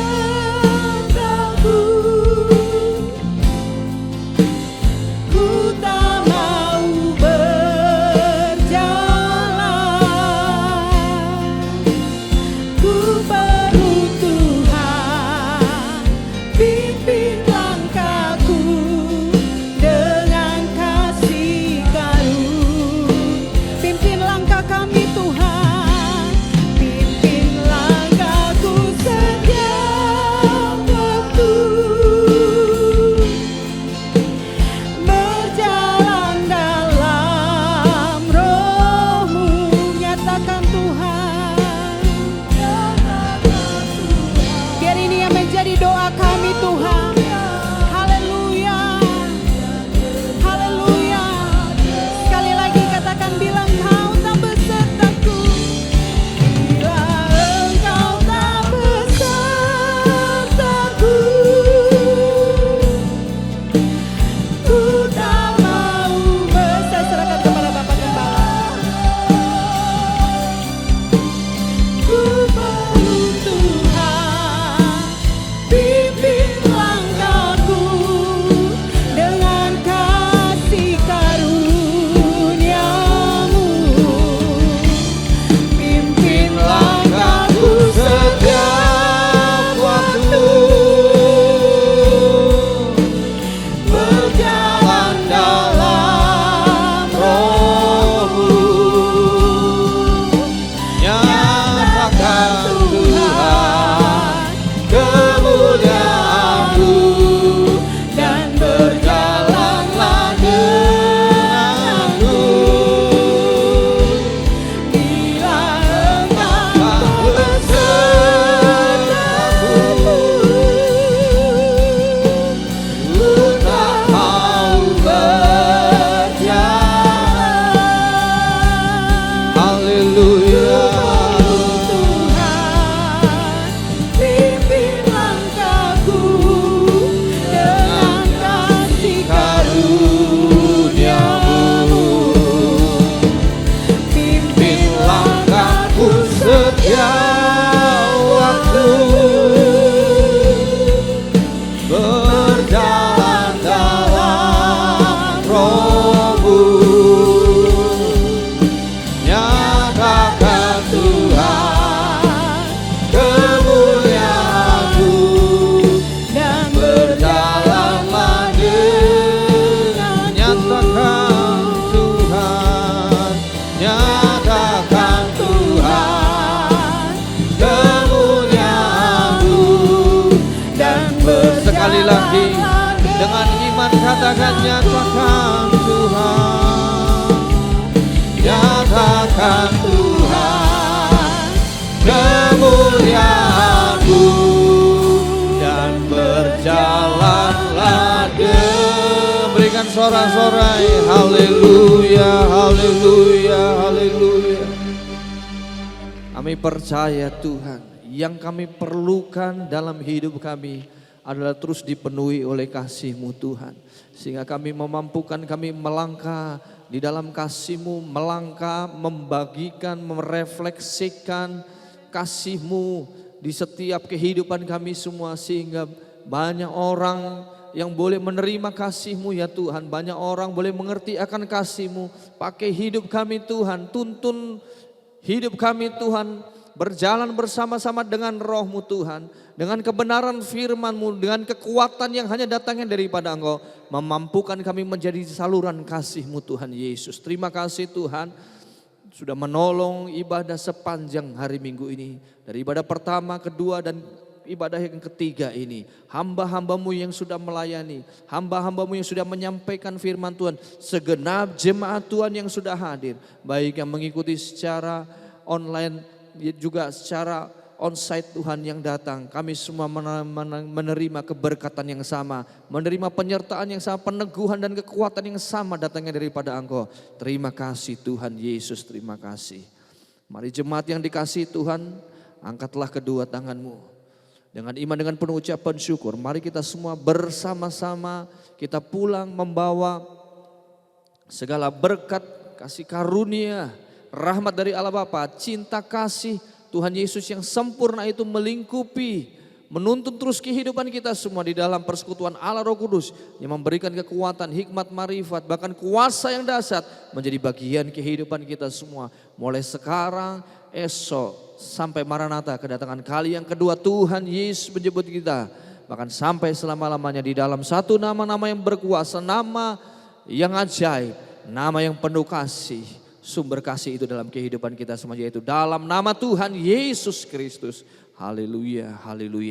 Katakan nyatakan Tuhan, nyatakan Tuhan kemuliaan-Mu, dan berjalanlah berikan sorak-sorai, haleluya, haleluya, haleluya. Kami percaya Tuhan, yang kami perlukan dalam hidup kami adalah terus dipenuhi oleh kasih-Mu Tuhan. Sehingga kami memampukan kami melangkah di dalam kasih-Mu, melangkah, membagikan, merefleksikan kasih-Mu di setiap kehidupan kami semua. Sehingga banyak orang yang boleh menerima kasih-Mu ya Tuhan. Banyak orang boleh mengerti akan kasih-Mu. Pakai hidup kami Tuhan, tuntun hidup kami Tuhan, berjalan bersama-sama dengan Roh-Mu Tuhan, dengan kebenaran firman-Mu, dengan kekuatan yang hanya datangnya daripada Engkau, memampukan kami menjadi saluran kasih-Mu Tuhan Yesus. Terima kasih Tuhan sudah menolong ibadah sepanjang hari Minggu ini, dari ibadah pertama, kedua, dan ibadah yang ketiga ini. Hamba-hamba-Mu yang sudah melayani, hamba-hamba-Mu yang sudah menyampaikan firman Tuhan, segenap jemaat Tuhan yang sudah hadir, baik yang mengikuti secara online juga secara onsite Tuhan yang datang. Kami semua menerima keberkatan yang sama, menerima penyertaan yang sama, peneguhan dan kekuatan yang sama datangnya daripada Engkau. Terima kasih Tuhan Yesus, terima kasih. Mari jemaat yang dikasihi Tuhan, angkatlah kedua tanganmu. Dengan iman, dengan penuh ucapan syukur, mari kita semua bersama-sama kita pulang membawa segala berkat, kasih karunia, rahmat dari Allah Bapa, cinta kasih Tuhan Yesus yang sempurna itu melingkupi, menuntun terus kehidupan kita semua di dalam persekutuan Allah Roh Kudus yang memberikan kekuatan, hikmat, marifat, bahkan kuasa yang dahsyat menjadi bagian kehidupan kita semua. Mulai sekarang, esok, sampai Maranatha, kedatangan kali yang kedua Tuhan Yesus menjemput kita. Bahkan sampai selama-lamanya di dalam satu nama-nama yang berkuasa, nama yang ajaib, nama yang penuh kasih. Sumber kasih itu dalam kehidupan kita semua, yaitu dalam nama Tuhan Yesus Kristus. Haleluya, haleluya.